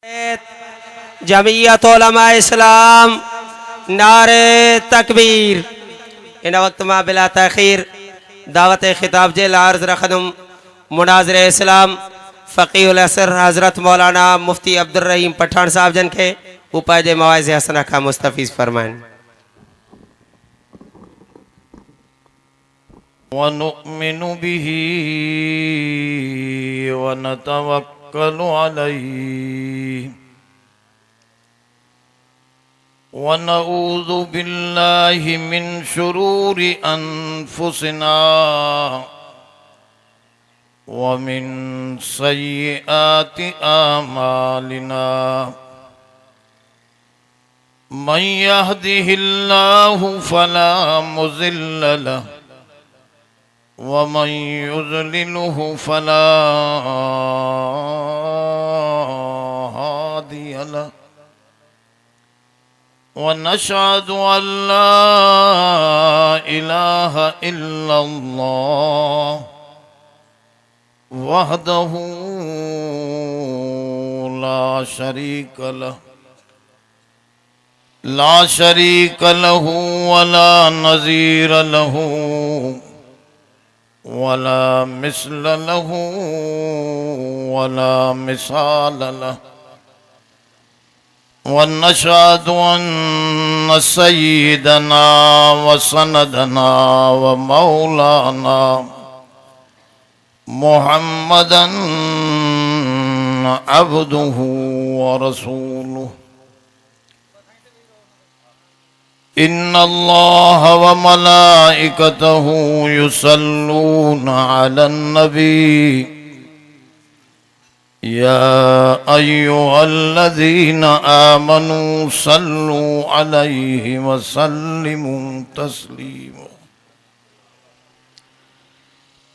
जमीयत उलमा इस्लाम नारे तकबीर। इन वक्त में बिला तखीर दावत खिताब जेल अर्ज रखदम मुनाज़िर इस्लाम फ़कीहुल असर हज़रत मौलाना मुफ्ती अब्दुल रहीम पठान साहब जन के उपाय मवाइज़ हसना का मुस्तफ़ीज़ फरमाएं। वनुमिनु बिही वनतवक्कलु अलैहि वनऊज़ु बिल्लाहि मिन शुरूरि अनफुसिना वमिन सय्यिआति आमालिना मन यहदिहिल्लाहु फला मुज़िल्ल लहु वमन युज़लिलहु फला हादिय लहु वनशहदु अल्ला इलाहा इल्लल्लाह वहदहु ला शरीक लहु वला नज़ीर लहु वला मिस्ल लहु वला मिसाल लहु वनशहदु अन्न सय्यदना व सनदना व मौलाना मुहम्मदन अब्दुहु व रसूलुहु इन्नल्लाह व मलाइकतहु युसल्लूना अलन नबी या अय्युहल्लज़ीना आमनू सल्लू अलैहि व सल्लिमू तस्लीमा।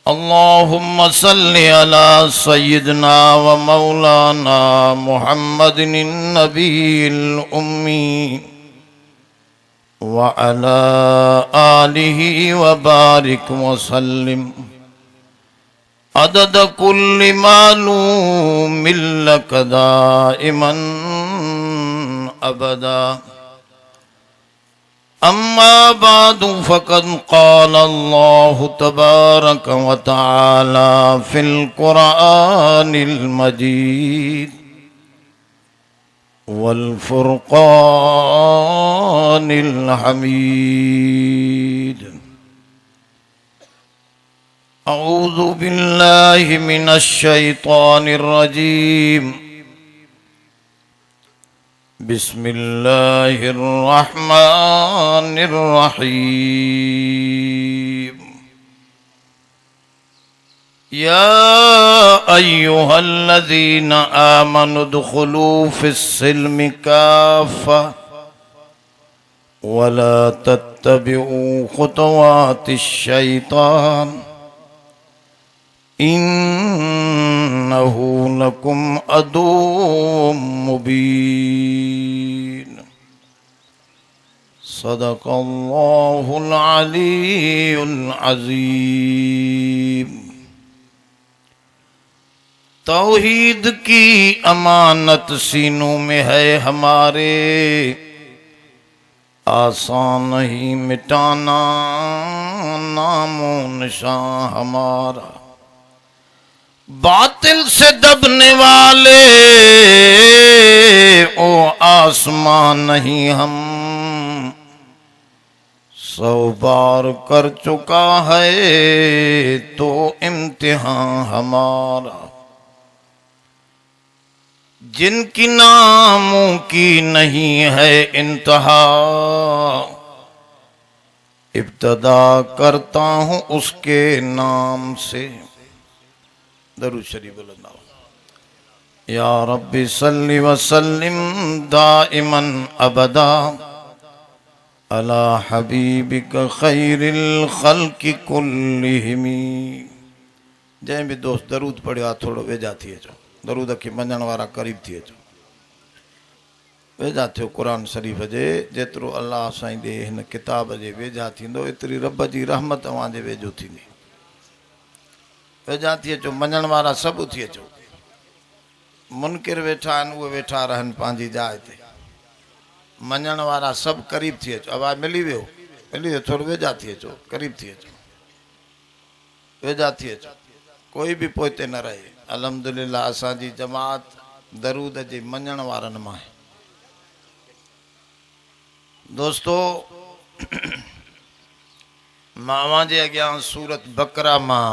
अल्लाहुम्मा सल्लि अला सय्यिदिना व मौलाना मुहम्मदिन नबील उम्मी व अला आलिहि व बारिक व सल्लिम अदद कुल्लि मालूमिन लक दाइमन अबदा। अम्मा बादु फ़क़द क़ाल अल्लाहु तबारक व तआला फ़िल क़ुरआनिल मजीद वल फ़ुरक़ानिल हमीद। अऊज़ु बिल्लाहि मिनश शैतानिर रजीम। बिस्मिल्लाहिर रहमानिर रहीम। या अय्युहल्लज़ीना आमनु दुख़ुलू फ़िस्सिल्मि काफ़्फ़ा वला तत्तबिऊ ख़ुतवातिश शैतान इन्नहु लकुम अदुव्वुम मुबीन। सदक़ल्लाहुल अलीयुल अज़ीम। तौहीद की अमानत सीनों में है हमारे, आसान नहीं मिटाना नामो निशान हमारा। बातिल से दबने वाले ओ आसमान नहीं हम, 100 बार कर चुका है तो इम्तिहान हमारा। जिनकी नामों की नहीं है इंतहा, इब्तदा करता हूँ उसके नाम से। दरूद शरीफ बोलना। या रब्बी सल्लि व सल्लिम दाइमन अबदा अला हबीबिका खैरिल खल्क़ि कुल्लिहिम। जंहिं भी दोस्त दरूद पढ़ियो थोड़ो वेझा थी अचो, दरूद खे मञण वारा क़रीब थी अचो, वेझा थियो क़ुरान शरीफ़ जे। जेतिरो अल्लाह साईं जे हिन किताब जे वेझा थींदो एतिरी रब जी रहमत अव्हां जे वेझो थींदी। वेझा थी अचो, मञण वारा सभु थी अचो। मुनकिर वेठा आहिनि उहे वेठा रहनि पंहिंजी जाइ ते, मञण वारा सभु क़रीब थी अचो। आवाज़ मिली वियो थोरो वेझा थी अचो, क़रीब थी अचो, वेझा थी अचो, कोई बि पोइते न रहे। अल्हम्दुलिल्लाह असांजी जमात दरूद जे मञण वारनि मां आहे। दोस्तो, मां जे अॻियां सूरत बकरा मां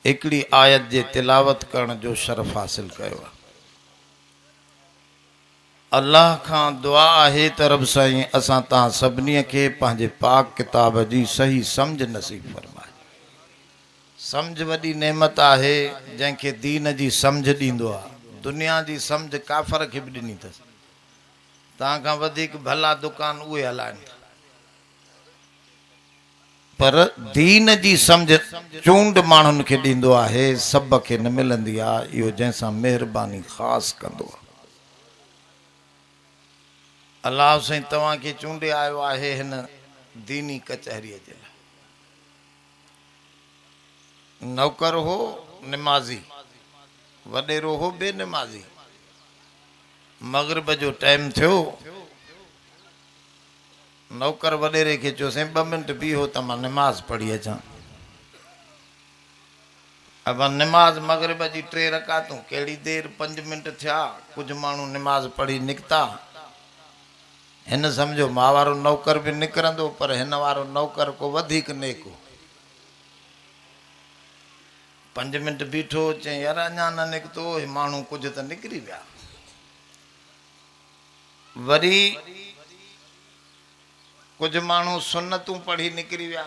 हिकिड़ी आयत जे तिलावत करण जो शरफ़ हासिल कयो आहे। अल्लाह खां दुआ आहे त रब साईं असां तव्हां सभिनी खे पंहिंजे पाक किताब जी सही सम्झ नसीब फरमाए। सम्झ वॾी नेमत आहे, जंहिंखे दीन जी सम्झ ॾींदो आहे। दुनिया जी सम्झ काफ़र खे बि ॾिनी अथसि। तव्हां खां वधीक भला दुकान उहे हलाइनि था, पर दीन जी सम्झ चूंड माण्हुनि खे ॾींदो आहे, सभ खे न मिलंदी आहे। इहो जंहिंसां महिरबानी ख़ासि कंदो आहे। अलाह साईं तव्हांखे चूंडे आयो आहे हिन दीनी कचहरीअ जे लाइ। नौकर हो निमाज़ी, वॾेरो हो बेनिमाज़ी। मग़रिब जो टाइम थियो, नौकर वॾेरे खे चयोसीं 2 मिंट बीहो त मां निमाज़ पढ़ी अचां। अब निमाज़ मग़रिब जी 3 रकातूं, कहिड़ी देरि 5 मिंट थिया, कुझु माण्हू निमाज़ पढ़ी निकिता। हिन सम्झो मां वारो नौकर बि निकिरंदो, पर हिन वारो नौकर को वधीक नेक हो। 5 मिंट बीठो, चई यार अञा न निकितो, हे माण्हू कुझु त निकिरी विया। वरी कुछ माण्हू सुन्नतूं पढ़ी निकिरी विया।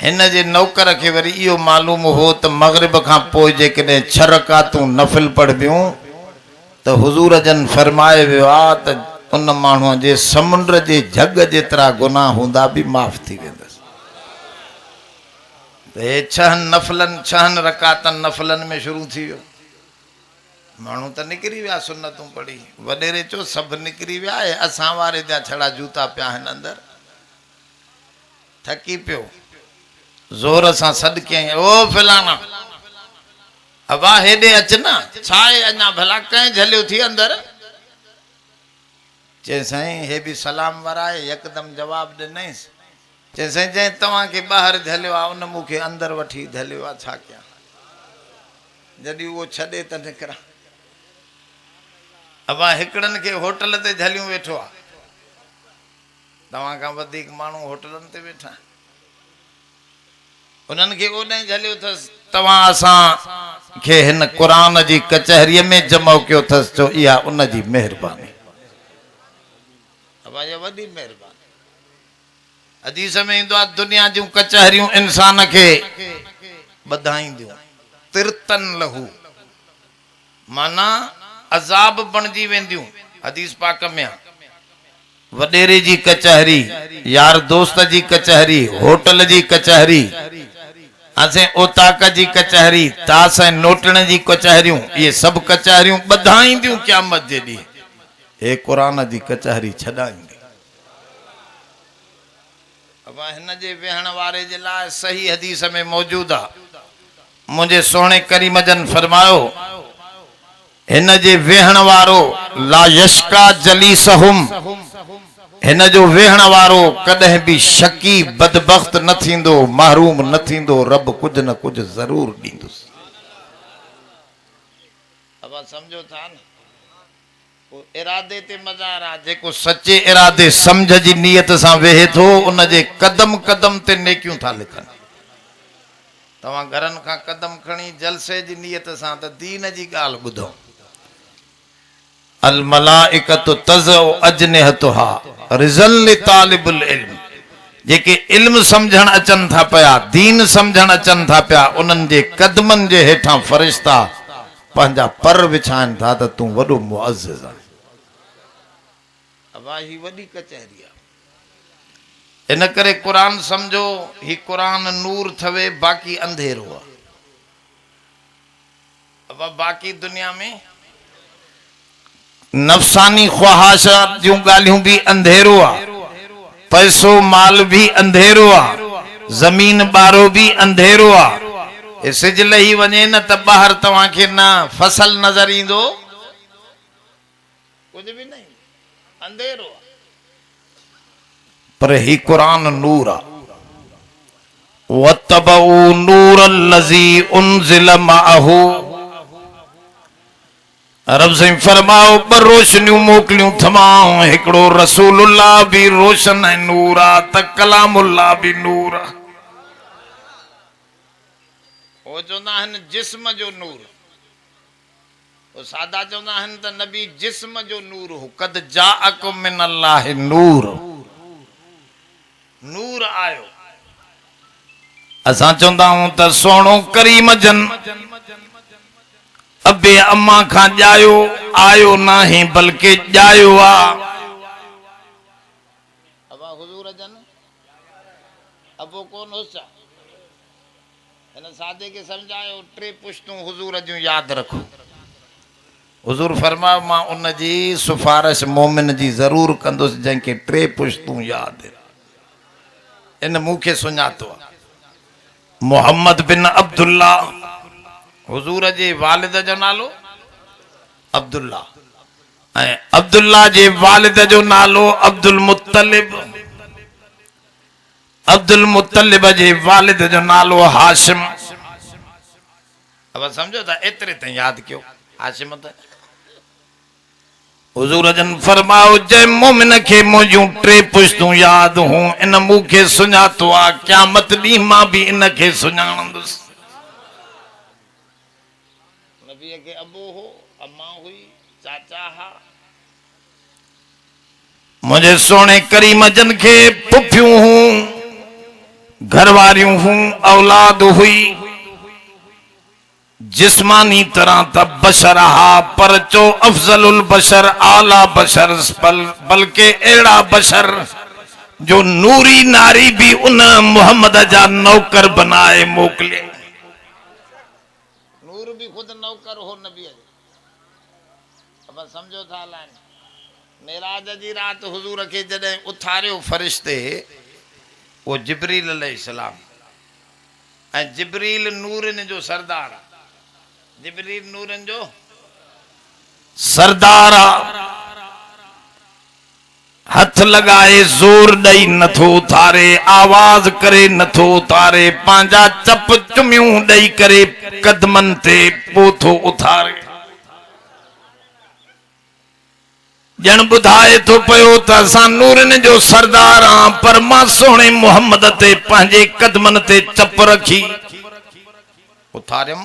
हिन जे नौकर खे वरी इहो मालूम हो त मग़रिब खां पोइ जेकॾहिं 6 रकातूं नफ़िल पढ़बियूं त हुज़ूर जन फरमाए वियो आहे त उन माण्हूअ जे समुंड जे झग जेतिरा गुनाह हूंदा बि माफ़ थी वेंदसि। त हे 6 रकातनि नफ़िलनि में शुरू थी वियो। माण्हू त निकिरी विया सुन्नतूं पढ़ी। वॾेरे चयो सभु निकिरी विया, असां वारे जा छड़ा जूता पिया आहिनि अंदरि। थकी पियो, ज़ोर सां सॾु कयईं, ओ फलाना हवा हेॾे अच न, छा आहे अञा भला कंहिं झलियो थी अंदरि? चई साईं हे बि सलाम वराए, यकदमि जवाबु ॾिनईंसि। चई साईं जंहिं तव्हांखे ॿाहिरि झलियो आहे उन मूंखे अंदरि वठी झलियो आहे, छा कयां? जॾहिं उहो छॾे त निकिरां। अबा हिकिड़नि खे होटल ते झलियूं वेठो आहे, तव्हां खां वधीक माण्हू होटलनि ते वेठा आहिनि। उन्हनि खे ओॾां झलियो अथसि, तव्हां असां खे हिन क़ुरान जी कचहरीअ में जमो कयो अथसि। चओ इहा उन जी महिरबानी। अबा इहा वॾी महिरबानी। हदीस में ईंदो आहे दुनिया जूं कचहरियूं इंसान खे ॿधाईंदियूं, तिरतन लहू, माना अज़ाब बणजी वेंदियूं। हदीस पाक में वॾेरे जी कचहरी, यार दोस्त जी कचहरी, होटल जी कचहरी, असें ओताक जी कचहरी, तास ऐं नोटण जी कचहरियूं, इहे सभु कचहरियूं ॿधाईंदियूं क़यामत जे ॾींहुं। हे क़ुरान जी कचहरी छॾाईंदी। अब हिन जे वेहण वारे जे लाइ सही हदीस में मौजूद आहे। मुंहिंजे सोणे करीम जन फरमायो, हिन जे वेहण वारो ला यशका जलीसहुम, हिन जो वेहण वारो कॾहिं बि शकी बदबख्त न थींदो, महरूम न थींदो। रब कुझु न कुझु ज़रूर ॾींदुसि। अब सम्झो था न, इरादे ते मज़ार आहे। जेको सचे इरादे सम्झ जी नियत सां वेहे थो, उन जे कदम कदम ते नेकियूं था लिखनि। तव्हां घरनि खां कदम खणी जलसे जी नियत सां त दीन जी ॻाल्हि ॿुधो। अल मलाइकतु तज़उ अजनिहतुहा रिज़ल लितालिबुल इल्म। जेके इल्म समझण अचनि था पिया, दीन समझण अचनि था पिया, उन्हनि जे कदमनि जे हेठां फरिश्ता पंहिंजा पर विछाइनि था त तूं वॾो मुअज़्ज़िज़ आहे। अबा ही वॾी कचहरी आहे। इन करे क़ुरान समझो, ही क़ुरान नूर थवे, बाक़ी अंधेरो आहे। अब बाक़ी दुनिया में नफ़सानी ख्वाहिशात जूं ॻाल्हियूं बि अंधेरो आहे, पैसो माल भी अंधेरो आहे, ज़मीन ॿारो भी अंधेरो आहे। सिज लही वञे न त ॿाहिरि तव्हांखे न फसल नज़र ईंदो कुझु बि न अंधेरो आहे। पर ही क़ुरान नूर आहे। वतबऊ नूर लज़ी उनज़िल माअहू। रब साईं फरमाओ ॿ रोशनियूं मोकिलियूं थमांव, हिकिड़ो रसूलुल्लाह बि रोशन ऐं नूर आहे त कलामुल्लाह बि नूर आहे। वो चवंदा आहिनि जिस्म जो नूर, वो सादा चवंदा आहिनि त नबी जिस्म जो नूर हो। कद जाअकुम मिन अल्लाह नूर, नूर आयो। असां चवंदा आहियूं त सोणो करीम जन अबे अम्मा खां ॼायो आयो नाहे बल्कि ॼायो आ। अबा हुजूर जन अबो कोन होसा इन सादे के समझायो टे पुश्तूं हुजूर जूं यादि रखो। हुजूर फरमायो मां उन जी सिफारिश मोमिन जी ज़रूर कंदुसि जंहिंखे टे पुश्तूं यादि। इन मूंखे सुञातो आहे। मोहम्मद बिन अब्दुल्ला, हुजूर जे वालिद जो नालो अब्दुल्ला, ऐं अब्दुल्ला जे वालिद जो नालो अब्दुल मुत्तलिब, अब्दुल मुत्तलिब जे वालिद जो नालो हाशिम। अब समझो था एतिरे ताईं यादि कयो हाशिम। त हुजूर जन फरमाओ जंहिं मोमिन खे मुंहिंजूं टे पुश्तूं यादि हूं इन मूंखे सुञातो आहे, क़यामत ॾींहुं मां बि इन खे सुञाणंदुसि। नबीअ खे अबो हो, अम्मा हुई, चाचा हा। मुंहिंजे सोणे करीम जन खे पुफियूं हूं, घरवारियूं हूं, औलाद हुई। जिस्मानी तरह त बशर हा, पर चो अफजलुल बशर आला बशर, बल्कि अहिड़ा बशर जो नूरी नारी भी उन मोहम्मद जा नौकर बनाए मोकले। नूर भी खुद नौकर हो नबी। अब समझो था लाइन मेराज जी रात हुजूर के जडे उथारियो फरिश्ते वो जिब्रील अलैहिस्सलाम, ऐं जिब्रील नूरन जो सरदार, जिब्रील नूरन जो सरदार हथ लगाए जोर दई नथो उतारे, आवाज करे नथो उतारे, पांजा चप चुमियूं दई करे कदमन ते पोथो उतारे। जन बुधाए तो पयो त असां नूरन जो सरदार हां, पर मां सोने मोहम्मद ते पंहिंजे कदमन ते चप रखी उतारियम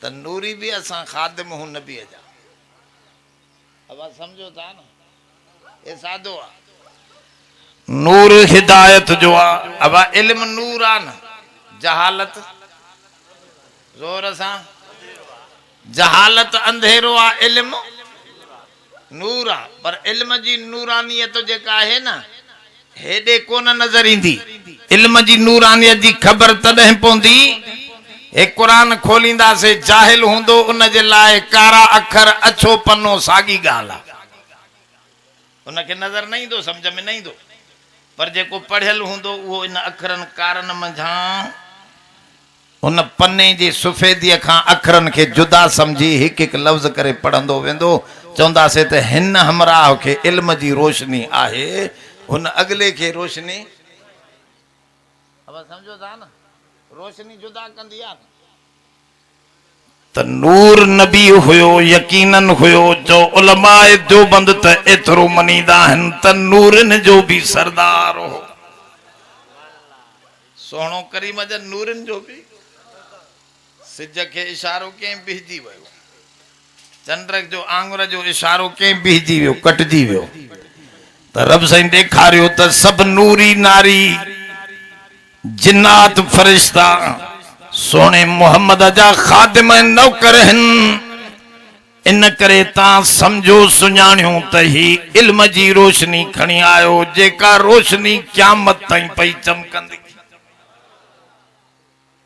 त नूरी भी असां खादिम हूं नबी जा। अब समझो था न ये सादो आ। नूर हिदायत जो आ। अब इल्म नूर आ न, जहालत जोर सां जहालत अंधेरो आ, इल्म नूर आ। पर इल्म जी नूरानियत जेका है ना हेडे कोन नजर ईंदी। इल्म जी नूरानियत जी खबर तॾहिं पवंदी एक कुरान खोलींदा से जाहिल हूंदो उन जे लाइ कारा अखर अछो पन्नो साॻी ॻाल्हि आहे, उनखे नज़र न ईंदो, सम्झ में न ईंदो। पर जेको पढ़ियल हूंदो उहो इन अखरनि कारनि मंझां उन पन्ने जी सफ़ेदीअ खां अखरनि खे जुदा समझी हिकु हिकु लफ़्ज़ करे पढ़ंदो वेंदो। चवंदासीं त हिन हमराह खे इल्म जी रोशनी आहे, हुन अॻिले खे रोशनी। अब समझो था न रोशनी जुदा कंदी आहे त नूर नबी हुयो, यकीनन हुयो। जो उलमाए देवबंद त एतिरो मनीदा आहिनि त नूरन जो भी सरदार हो। सोणो करीम जन नूरन जो भी सिज खे इशारो कंहिं बिहजी वियो, चंड जो आंगुर जो इशारो कंहिं बिहजी वियो, कटजी वियो। त रब साईं ॾेखारियो त सभु नूरी नारी जिन्नात फरिश्ता सोने मोहम्मद जा खादिम नौकर आहिनि। इन करे तां समझो सुञाणियो त ही इल्म जी रोशनी खणी आयो, जेका रोशनी क़यामत ताईं पई चमकंदी।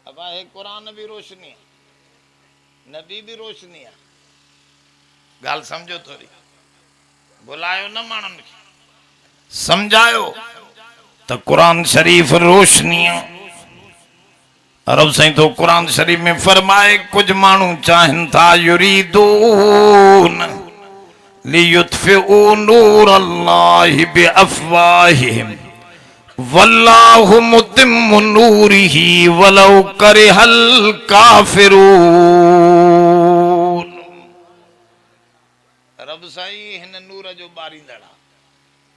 अब हे कुरान भी रोशनी है, नबी भी रोशनी है। गाल समझो थोड़ी, बुलायो न माण्हुनि खे, समझायो त कुरान शरीफ रोशनी है। रब साईं तो कुरान शरीफ में फरमाए कुछ मानू चाहन था युरीदून लियुत्फिउ नूर अल्लाहि बिअफ़वाहिहिम वल्लाहु मुतिम्मु नूरिही वलौ करिहल काफिरून। रब साईं हिन नूर जो बारींदड़ा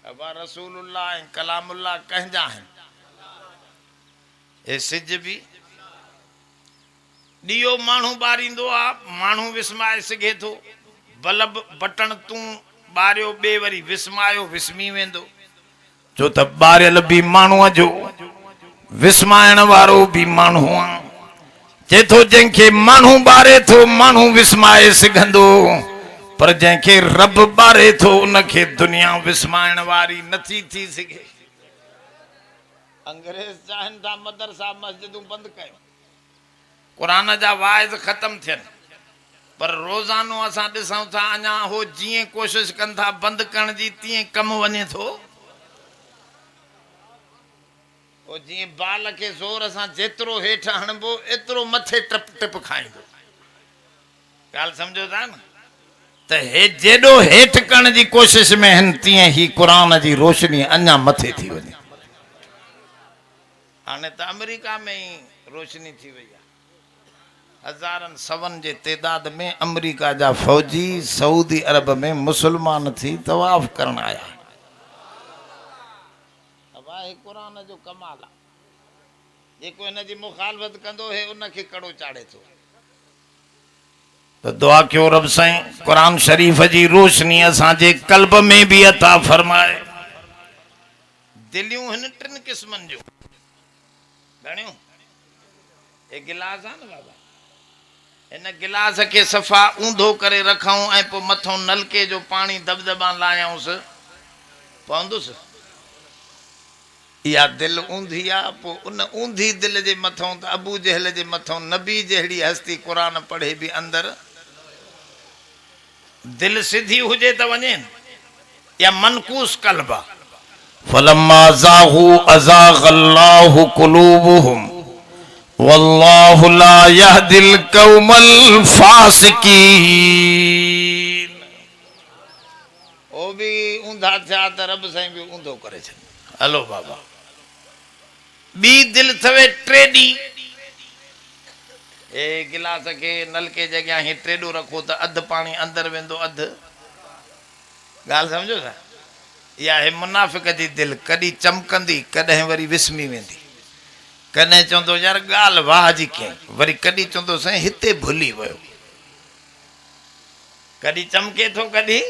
अबा रसूलुल्लाह ऐं कलामुल्लाह कंहिंजा आहिनि। ए सिज बि ॾियो माण्हू ॿारींदो आहे, माण्हू विस्माए सघे थो। बल्ब बटण तूं ॿारियो ॿिए वरी विस्मायो विस्मी वेंदो, छो त ॿारियल बि माण्हूअ जो विस्माइण वारो बि माण्हू आहे। चए थो जंहिंखे माण्हू ॿारे थो माण्हू विस्माए सघंदो, पर जंहिंखे रब ॿारे थो उनखे दुनिया विस्माइण वारी नथी थी सघे। अंग्रेज चाहिनि था मदरसा मस्जिदूं बंदि कयो, कुरान जा वाइज़ ख़त्म थियनि, पर रोज़ानो असां ॾिसूं था अञा हो जीअं कोशिशि कनि था बंदि करण जी तीअं कमु वञे थो। हो जीअं बाल खे ज़ोर सां जेतिरो हेठि हणिबो एतिरो मथे टिप टिप खाईंदो। ॻाल्हि सम्झो था न, त हे जेॾो हेठि करण जी कोशिशि में आहिनि तीअं ई क़ुरान जी रोशनी अञा मथे थी वञे। हाणे त अमेरिका में ई रोशनी थी वई आहे। हज़ारनि सवनि जे तइदाद में अमेरिका जा फ़ौजी सऊदी अरब में मुसलमान थी तवाफ़ करण आया। क़ुरान जो कमाल आहे, जेको हिन जी मुखालफ़त कंदो है उनखे कड़ो चाढ़े थो। त दुआ कयो रब साईं क़ुरान शरीफ़ जी रोशनी असांजे क़ल्ब में बि अता फरमाए। दिलियूं हिन टिनि क़िस्मनि जूं घणियूं, हे गिलास आहे न बाबा, हिन गिलास खे सफ़ा ऊंधो करे रखूं ऐं पोइ मथां नलके जो पाणी दबदबा लायूंसि, पवंदुसि। इहा दिलि ऊंधी आहे, पोइ उन ऊंधी दिलि जे मथां त अबू जहल जे मथां नबी जहिड़ी हस्ती क़ुरान पढ़े बि अंदरि दिलि सिधी हुजे त वञे, या मनकूस कल्ब आहे। फलम्मा ज़ाग़ू अज़ाग़ल्लाहु क़ुलूबहुम वल्लाहु ला यहदिल क़ौमल फ़ासिकीन। ओ बि ऊंधा थिया त रब साईं बि ऊंधो करे छॾ। हलो बाबा, ॿी दिलि थवे ट्रेडी, ए गिलास खे नलके जे अॻियां ही ट्रेडो रखो त अधु पाणी अंदरि वेंदो अधु। ॻाल्हि सम्झो था, इहा आहे मुनाफ़िक जी दिलि, कॾहिं चमकंदी कॾहिं वरी विस्मी वेंदी। कॾहिं चवंदो यार ॻाल्हि वाह जी कयईं, वरी कॾहिं चवंदो साईं हिते भुली वियो। कॾहिं चमके थो कॾहिं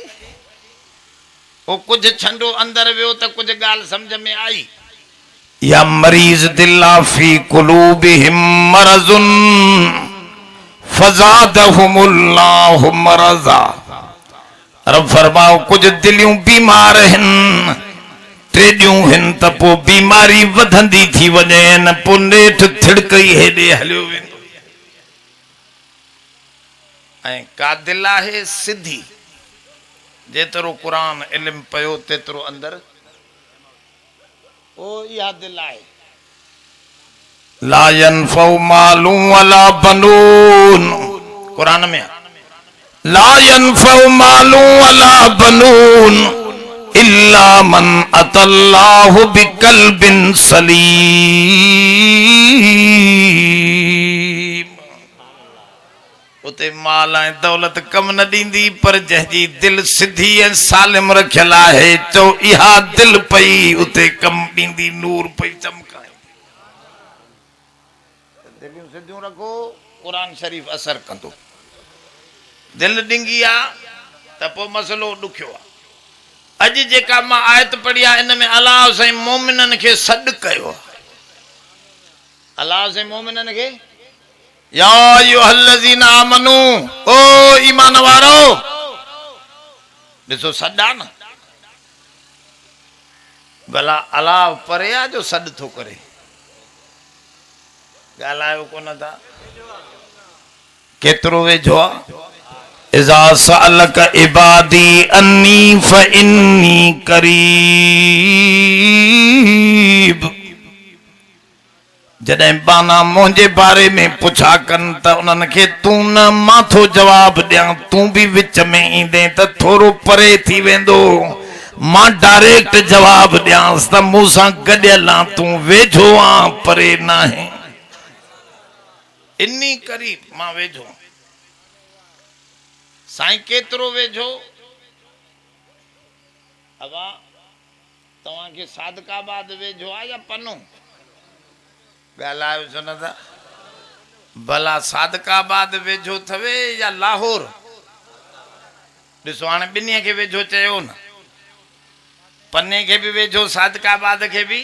वो कुछ छंडो अंदर वियो त कुछ गाल समझ में आई। या मरीज दिल्ला फी कुलूबिहिम मरज़ुन फज़ादहुमुल्लाहु मरज़ा। रब फरमाओ कुछ दिलियूं बीमार हैं, ट्रेडियूं हैं त पोइ बीमारी वधंदी थी वञे न, पोइ नेठ थिड़कई हेॾे हलियो वेंदो। ऐं का दिलि आहे सिधी, जेतिरो क़ुरान इल्म पयो तेतिरो अंदरि ओ इहा दिलि आहे। ला यनफउ मालू वला बनून, क़ुरान में ला यनफउ मालू वला बनून इल्ला मन अतल्लाहु बिक़ल्बिन सलीम। उते माल ऐं दौलत कम न ॾींदी, पर जंहिंजी दिलि सिधी ऐं सालिम रखियल आहे, चओ इहा दिलि पई उते कम ॾींदी, नूर पई चमकाए। दिलियूं सिधियूं रखो, क़ुरान शरीफ़ असर कंदो। दिलि ॾिंगी आहे त पोइ मसइलो ॾुखियो आहे। अॼु जेका मां आयत पढ़ी आहे इन में अलाह साईं मोमिननि खे सॾु कयो आहे। अलाह साईं मोमिननि खे या अय्युहल्लज़ीना आमनू, ओ ईमान वारो, ॾिसो सॾा न, भला अलाह परे आहे जो सॾु थो करे। ॻाल्हायो कोन था, केतिरो वेझो आहे। इज़ा सअलक इबादी अन्नी फइन्नी करीब। जॾहिं बाना मुंहिंजे बारे में पुछा कनि त उन्हनि खे तूं न मां थो जवाब ॾियां, तूं बि विच में ईंदे त थोरो परे थी वेंदो, मां डायरेक्ट जवाब ॾियांसि त मूंसां गॾियल आहे, तूं वेझो आं परे न आहे, इन्ही करीब मां वेझो। साईं केतिरो वेझो? अबा तव्हांखे सादकाबाद वेझो आहे या पनो? ॻाल्हायो छो न था? भला सादकाबाद वेझो थवे या लाहौर? ॾिसो हाणे ॿिन्ही खे वेझो चयो न, पन्ने खे बि वेझो सादकाबाद खे बि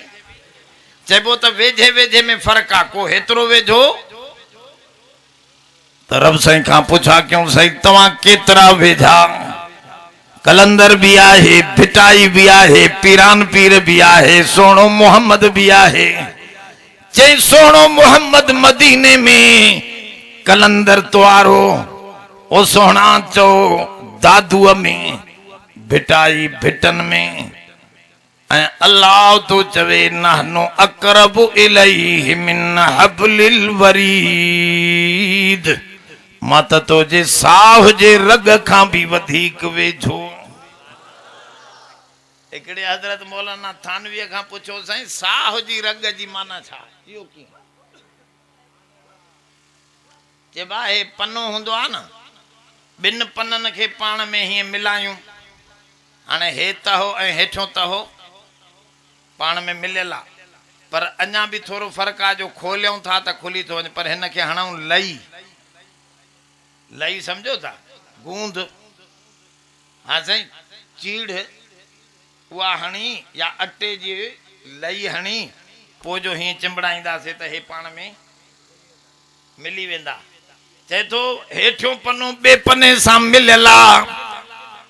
चइबो त वेझे वेझे में फ़र्क़ु आहे, को हेतिरो वेझो। त रब साईं खां पुछा कयूं साईं तव्हां केतिरा वेझा? कलंदर भी आहे, भिटाई भी आहे, पीरान पीर भी आहे, सोनो मोहम्मद भी आहे। चई सोनो मोहम्मद मदीने में, कलंदर तुआरो ओ सोना चो दादूअ में, भिटाई भिटन में, ऐं अल्लाह तो चवे नहनु अक़रबु इलैहि मिन हब्लिल वरीद, मां त तोजे साह जे रग खां भी वधीक वेझो। हिकिड़े हज़रत मौलाना थानवीअ खां पुछो साईं साह जी रग जी माना छा? इहो कीअं? चइबा हे पनो हूंदो आहे न, ॿिनि पननि खे पाण में हीअं मिलायूं, हाणे हे तहो ऐं हेठो तहो पाण में मिलियल आहे, पर अञा बि थोरो फ़र्क़ु आहे, जो खोलियूं था त खुली थो वञे, पर हिन खे हणूं लई, लई सम्झो था, गूंद। हा साईं चीड़ उहा हणी या अटे जी लई हणी पोइ जो हीअं चिंबड़ाईंदासीं त हे पाण में मिली वेंदा। चए थो हेठियों पनो ॿिए पने सां मिलियल आहे,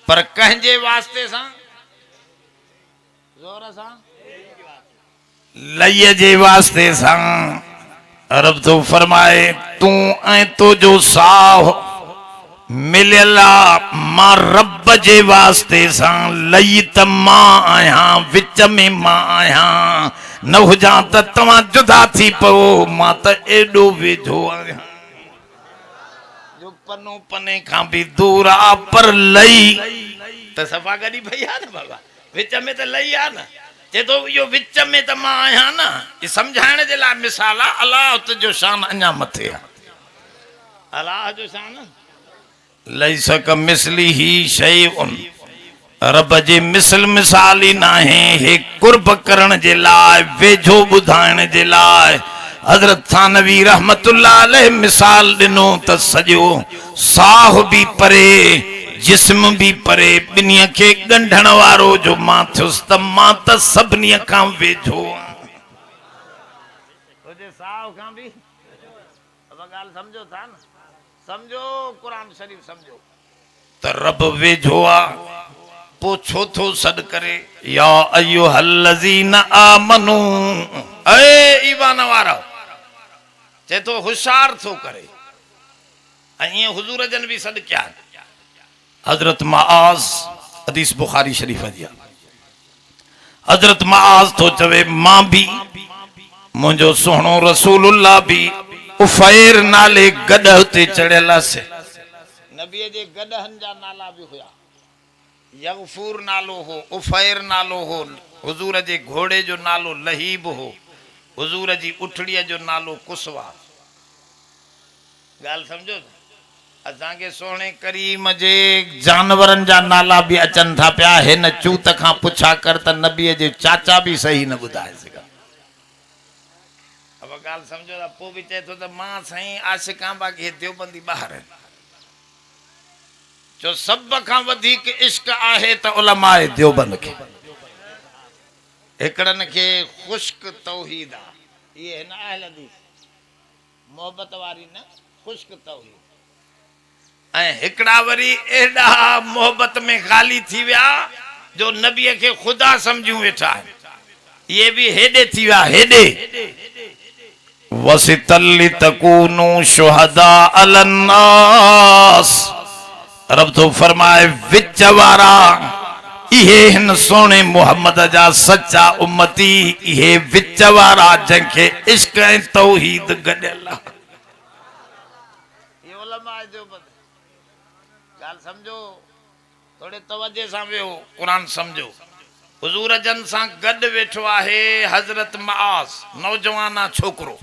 पर कंहिंजे वास्ते सां? ज़ोर सां लईअ जे वास्ते सां। रब तो फरमाए तूं ऐं तुंहिंजो साह मिलियल आहे मां रब जे वास्ते सां, लई त मां आहियां, विच में मां आहियां, न हुजां त तव्हां जुदा थी पवो, मां त एॾो वेझो आहियां जो पनो पने खां बि दूर आहे, पर लई त सफ़ा गॾी पई आहे न बाबा, विच में त लई आहे न। चए थो इहो विच में त मां आहियां न, इहो सम्झाइण जे लाइ मिसाल आहे। अल्लाह जो शान अञा मथे आहे, अल्लाह जो शान लैस कमिस्लिही शैउन, रब जे मिसल मिसाल ई नाहे। हे कुर्ब करण जे लाइ, वेझो ॿुधाइण जे लाइ हज़रत थानवी रहमतुल्लाह अलैह मिसाल ॾिनो त सॼो साह बि परे, जिस्म भी परे, ॿिन्ही खे ॻंढण वारो जो मां थियुसि त मां त सभिनी खां वेझो साह खां बि। ॻाल्हि सम्झो था न, सम्झो क़ुरान शरीफ़ सम्झो त रब वेझो आहे। पोइ छो थो सॾु करे या अय्युहल्लज़ीना आमनू, ऐ ईमान वारा, चए थो होशियार थो करे, ऐं ईअं हुज़ूर जन बि सॾु कया। हज़रत मुआज़, हदीस बुखारी शरीफ़ जी, हज़रत मुआज़ तो चवे मां भी, मुंहिंजो सुहिणो रसूलुल्लाह भी उफ़ैर नाले गॾह ते चढ़ियल हुअसि। नबीअ जे गॾहनि जा नाला बि हुया, यगफूर नालो हो, उफ़ैर नालो हो, हुज़ूर जे घोड़े जो नालो लहीब हो, हुज़ूर जी उठड़ीअ जो नालो कुसवा। ॻाल्हि सम्झो, असांखे सोने करीम जे जानवरनि जा नाला बि अचनि था पिया। हिन चूत खां पुछा कर त नबीअ जे चाचा बि सही न ॿुधाए सघा। अब ॻाल्हि सम्झो था। पोइ बि चए थो त मां साईं आशिकां बाक़ी देवबंदी ॿार आहिनि, जो सभ खां वधीक इश्क आहे त उलमाए देवबंद खे। हिकिड़नि खे ख़ुश्क तौहीद आहे, इहे हिन अहल हदीस मोहबत वारी न, ख़ुश्क तौहीद। ऐं हिकिड़ा वरी एॾा मोहबत में ख़ाली थी विया जो नबीअ खे ख़ुदा सम्झूं वेठा आहिनि। इहे बि हेॾे थी विया, हेॾे वसितल तकूनू शुहदा अलन्नास। रब तो फरमाए विच वारा इहे हिन सोने मोहम्मद जा सच्चा उम्मती इहे विच वारा जंखे इश्क ऐं तौहीद गॾियल आहे। ये उलमा जो ॻाल्हि समझो, थोड़े तवज्जे सां वियो, कुरान समझो। हुजूर जन सां गॾु वेठो आहे हज़रत मुआज़, नौजवाना छोकरो,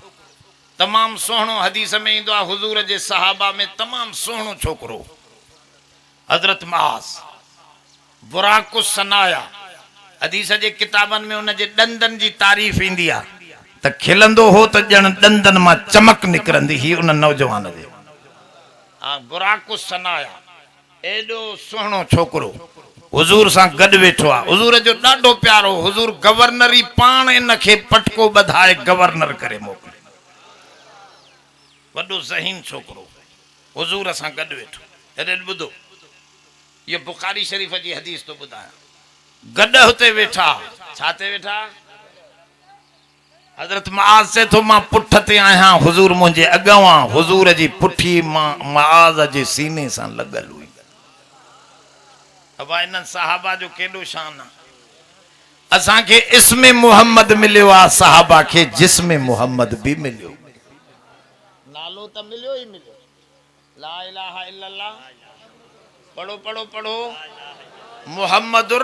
तमाम सोहणो, हदीस में ईंदो आहे हुजूर जे सहाबा में तमाम सोहणो छोकरो हज़रत मुआज़, बुराकुस सनाया। हदीस जे किताबनि में उन जे ॾंदनि जी तारीफ़ ईंदी आहे त खिलंदो हो त ॼण ॾंदनि मां चमक निकिरंदी ही उन नौजवान जे। बुराकुस सनाया, एॾो सुहिणो छोकरो हुजूर सां गॾु वेठो आहे, हुजूर जो ॾाढो प्यारो। हुजूर गवर्नर ई पाण इन खे पटको ॿधाए गवर्नर करे मोकिलियो। वॾो ज़हीन छोकरो हुजूर सां गॾु वेठो। हेॾे ॿुधो, ये बुखारी शरीफ जी हदीस तो ॿुधायां। गॾु हुते वेठा, छा ते वेठा? हज़रत मुआज़ चए थो मां पुठ ते आहियां, हुजूर मुंहिंजे अॻवां, हुजूर जी पुठी मां मुआज़ जे सीने सां लॻल हुई। अब इन्हनि सहाबा जो केॾो शान आहे। असांखे इस्मे मोहम्मद मिलियो आहे, सहाबा खे जिस्मे मोहम्मद भी मिलियो। नालो त मिलियो ई मिलियो, ला इलाहा इल्लल्लाह पढ़ो पढ़ो पढ़ो, मुहम्मदुर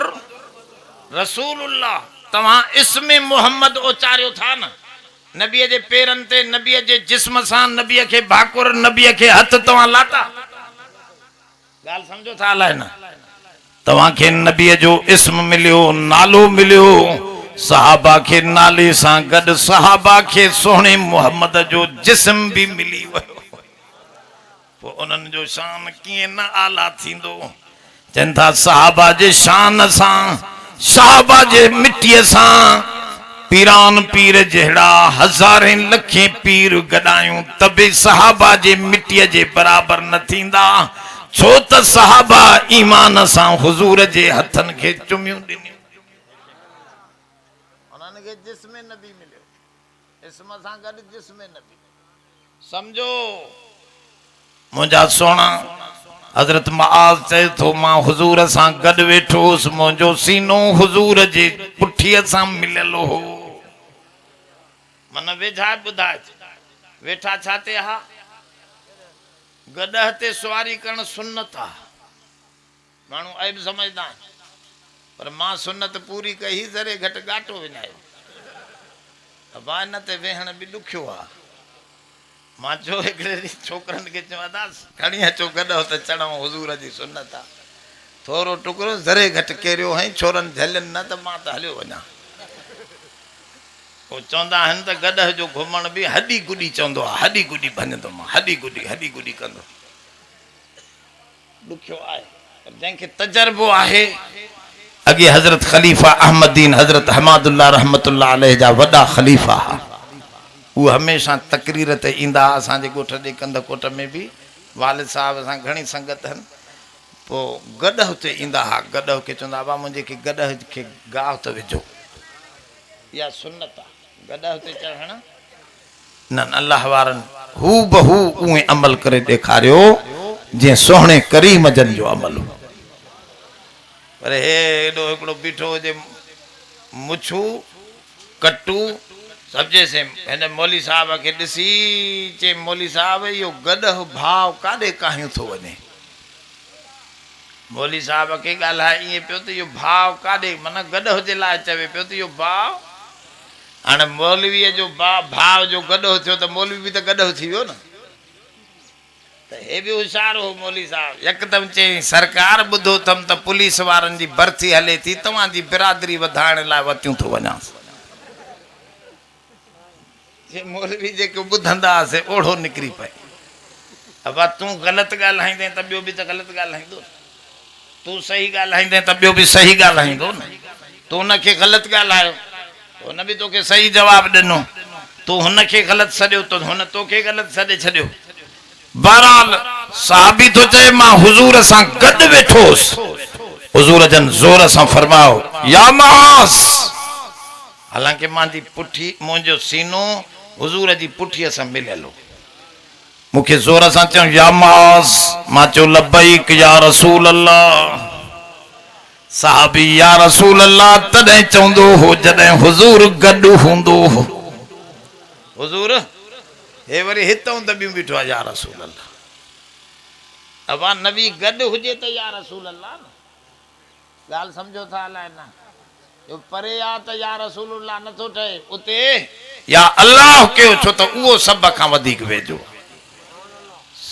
रसूलुल्लाह। तव्हां इस्मे मोहम्मद उचारियो था न, नबीअ जे पेरनि ते, नबीअ जे जिस्म सां, नबीअ खे भाकुर, नबीअ खे हथ तव्हां लाता। ॻाल्हि समझो था अलाए न? तव्हांखे नबीअ जो इस्म मिलियो, नालो मिलियो, सहाबा खे नाले सां गॾु सहाबा खे सोहणे मोहम्मद जो जिस्म भी मिली वियो। पोइ उन्हनि जो शान कीअं न आला थींदो। चवनि था सहाबा जे शान सां, सहाबा जे मिटीअ सां पीरान पीर जहिड़ा हज़ारे लखे पीर गॾायूं त बि सहाबा जे मिटीअ जे बराबर न थींदा। छो त सहाबा ईमान सां हुजूर जे हथनि खे चुमियूं ॾिनियूं। उन्हनि खे जिस्मे नबी मिलियो, इस्म सां गॾु जिस्मे नबी। समझो मुंहिंजा सोना, हज़रत मुआज़ चए थो मां हुजूर सां गॾु वेठो हुउसि, मुंहिंजो सीनो हुजूर जे पुठीअ सां मिलियल हो। मन वेझा ॿुधाए, वेठा छा ते हा? गॾह ते सवारी करण सुन्नत आहे। माण्हू ऐब समझदा आहिनि, पर मां सुन्नत पूरी कई, ज़रे घटि घाटो विञायो। अब इन ते वेहण बि ॾुखियो आहे। मां चयो हिकिड़े ॾींहुं छोकिरनि खे चवंदासीं खणी अचो गॾो त चढ़ूं, हुजूर जी सुन्नत आहे। थोरो टुकड़ो ज़रे घटि केरियो हई, छोरनि झलनि न त मां त हलियो वञा। पोइ चवंदा आहिनि त गॾह जो घुमण बि हॾी गुॾी चवंदो आहे, हॾी गुॾी भञंदो मां, हॾी गुॾी कंदो। ॾुखियो आहे, जंहिंखे तजर्बो आहे। अॻे हज़रत ख़लीफ़ा अहमदीन हज़रत हमादुल्लाह रहमतुल्लाह अलैह जा वॾा ख़लीफ़ा, उहे हमेशह तकरीर ते ईंदा। असांजे ॻोठ जे कंदकोट में बि वालिद साहिब सां घणी संगत आहिनि। पोइ गॾह ते ईंदा हुआ, गॾह खे चवंदा बाबा मुंहिंजे खे गॾह खे गाह त विझो, इहा सुन्नत आहे। गॾह ते चढ़ण न, अल्लाह वारनि हू बहू उहे अमल करे ॾेखारियो जीअं सोहणे करीम जन जो अमल हो। पर हे एॾो हिकिड़ो बीठो हुजे, मुछू कटू सब्जे से हिन मौली साहब खे ॾिसी चे मौली साहब इहो गॾह भाव काॾे काहियूं थो वञे। मौली साहब खे ॻाल्हाए ईअं पियो त इहो भाव काॾे, माना गॾह जे लाइ चवे पियो त इहो भाव। हाणे मौलवीअ जो भाव जो गॾो थियो त मौलवी बि त गॾो थी वियो न। त हे बि होशियार हो मौली साहब, यकदमि चई सरकार ॿुधो अथमि त पुलिस वारनि जी भर्ती हले थी, तव्हांजी बिरादरी वधाइण लाइ वतियूं थो वञासि। मौलवी जेके ॿुधंदा हुआसीं ओढ़ो निकिरी पए। अब तूं ग़लति ॻाल्हाईंदे त ॿियो बि त ग़लति ॻाल्हाईंदो, तूं सही ॻाल्हाईंदे त ॿियो बि सही ॻाल्हाईंदो न। तूं हुनखे ग़लति ॻाल्हायो, हुन बि तोखे सही जवाबु ॾिनो, तूं हुनखे ग़लति सॾियो त हुन तोखे ग़लति सॾे छॾियो। बहरहाल साहबी थो चए मां हुजूर सां गॾु वेठो हुउसि। हुजूर जन ज़ोर सां फरमायो या मुआज़, हालांकि मुंहिंजी पुठी, मुंहिंजो सीनो हुजूर जी पुठीअ सां मिलियल हो। मूंखे ज़ोर सां चयो या मुआज़, मां चयो लब्बैक या रसूल अल्लाह। साहबी या रसूल अल्लाह तॾहिं चवंदो हो जॾहिं हुजूर गॾु हूंदो हो। हुजूर हे वरी हितां त ॿियूं बीठो आहे या रसूल अल्लाह। अबा नबी गॾु हुजे त या रसूल अल्लाह न, ॻाल्हि सम्झो था अलाए न, जो परे आहे त या रसूल अल्लाह नथो ठहे, उते या अल्लाह कयो छो त उहो सभ खां वधीक वेझो।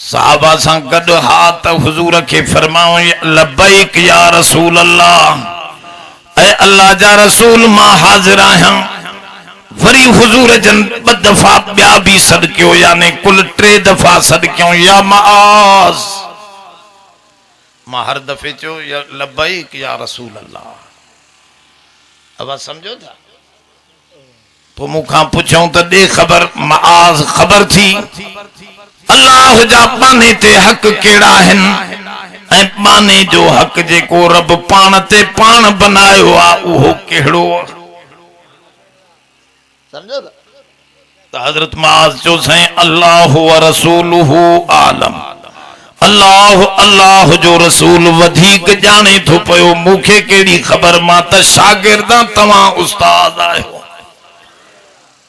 साहबा सां गॾु हा त हुजूर खे फरमायो लबैक या रसूल अल्लाह, ऐ अल्लाह जा रसूल मां हाज़िर आहियां। वरी हुजूर जन ॿ दफ़ा ॿिया बि सॾ कयो, यानी कुल 3 दफ़ा सॾ कयो या माज़। मां हर दफ़े चयो या लबैक या रसूल अल्लाह। अब समझो था। पोइ मूंखां पुछऊं त ॾे ख़बर, माज़ ख़बर थी अल्लाह जा बाने ते हक़ कहिड़ा आहिनि ऐं बाने जो हक़ जेको रब पाण ते पाण बनायो आहे उहो कहिड़ो आहे। समझो त हज़रत माज़ चयो साईं अल्लाह व रसूलुहु आलम, अल्लाह अल्लाह जो रसूल वधीक ॼाणे थो पियो, मूंखे कहिड़ी ख़बर, मां त शागिर्द आहियां, तव्हां उस्ताद आहियो।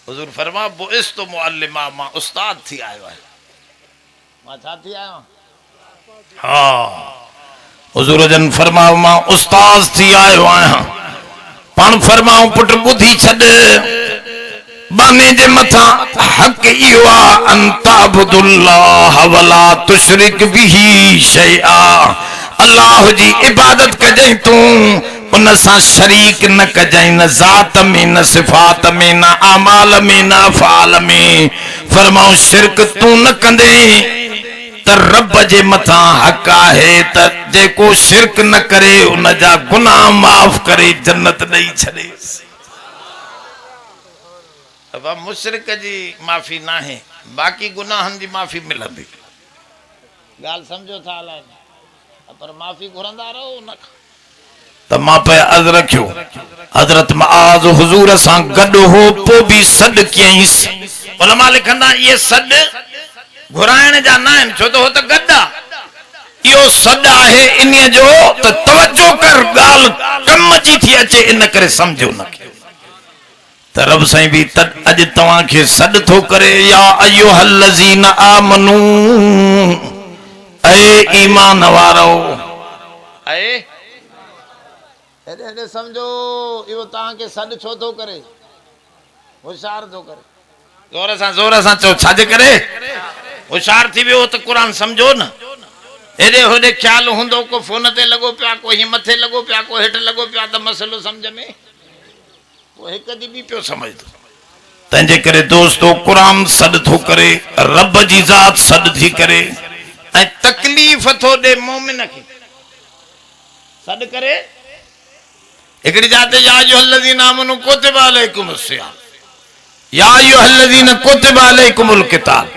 हुजूर फरमा बुइस्तु मुअल्लिमा, मां उस्ताद थी आयो आहियां। मां छा थी आयो? हाँ हुजूर जन फरमाओ मां उस्ताद थी आयो आहियां। पाण फरमाओ पुट ॿुधी छॾ, बाने जे मथां हक़ इहो आहे अंताबुदुल्लाह वला तुशरिक बिही शैआ, अल्लाह जी इबादत कजई तूं उन सां शरीक न कजई, न ज़ात में न सिफ़ात में न आमाल में न अफ़आल में। फरमाओ शिरक तूं न कंदे त रब जे मथां हक़ आहे त जेको शिरक न करे उन जा गुनाह माफ़ करे जन्नत ॾेई छॾेसि। अब मुशरिक जी माफ़ी ना है, बाकी गुनाहन जी माफ़ी मिलंदी। गाल समझो था अलाए, पर माफ़ी घुरंदा रहो न। त मां पे अर्ज़ रखियो हज़रत मुआज़ हुजूर सां गॾु हो, पोइ बि सॾ कयईंसि। उलमा लिखंदा ये सॾ घुराइण जा न आहिनि, छो त हो त गॾु आहे। इहो सॾ आहे इन जो त तवजो कर, ॻाल्हि कम जी थी अचे, इन करे समझो न त रब साईं बि अॼु तव्हां खे सॾ थो करे या अय्युहल्लज़ीन आमनू, ऐ ईमान वारो, ऐ हेॾे समझो इहो तव्हां खे सॾ छो थो करे, होशियार थो करे। ज़ोर सां चओ छाजे करे होशियार थी वियो त क़ुरान समझो न। हेॾे होॾे ख्याल हूंदो, को फोन ते लॻो पिया, को हीअं मथे लॻो पिया, को हेठि लॻो पिया, त मसइलो सम्झ में हिकु ॾींहुं बि पियो समझदो। तंहिंजे करे दोस्तो क़ुरान सॾ थो करे, रब जी ज़ात सॾ थी करे, ऐं तकलीफ़ थो ॾे मोमिन खे सॾ करे। हिकिड़ी जाते या अय्युहल्लज़ीना आमनू कुतिबा अलैकुमुस सियाम, या अय्युहल्लज़ीना कुतिबा अलैकुमुल क़िताल,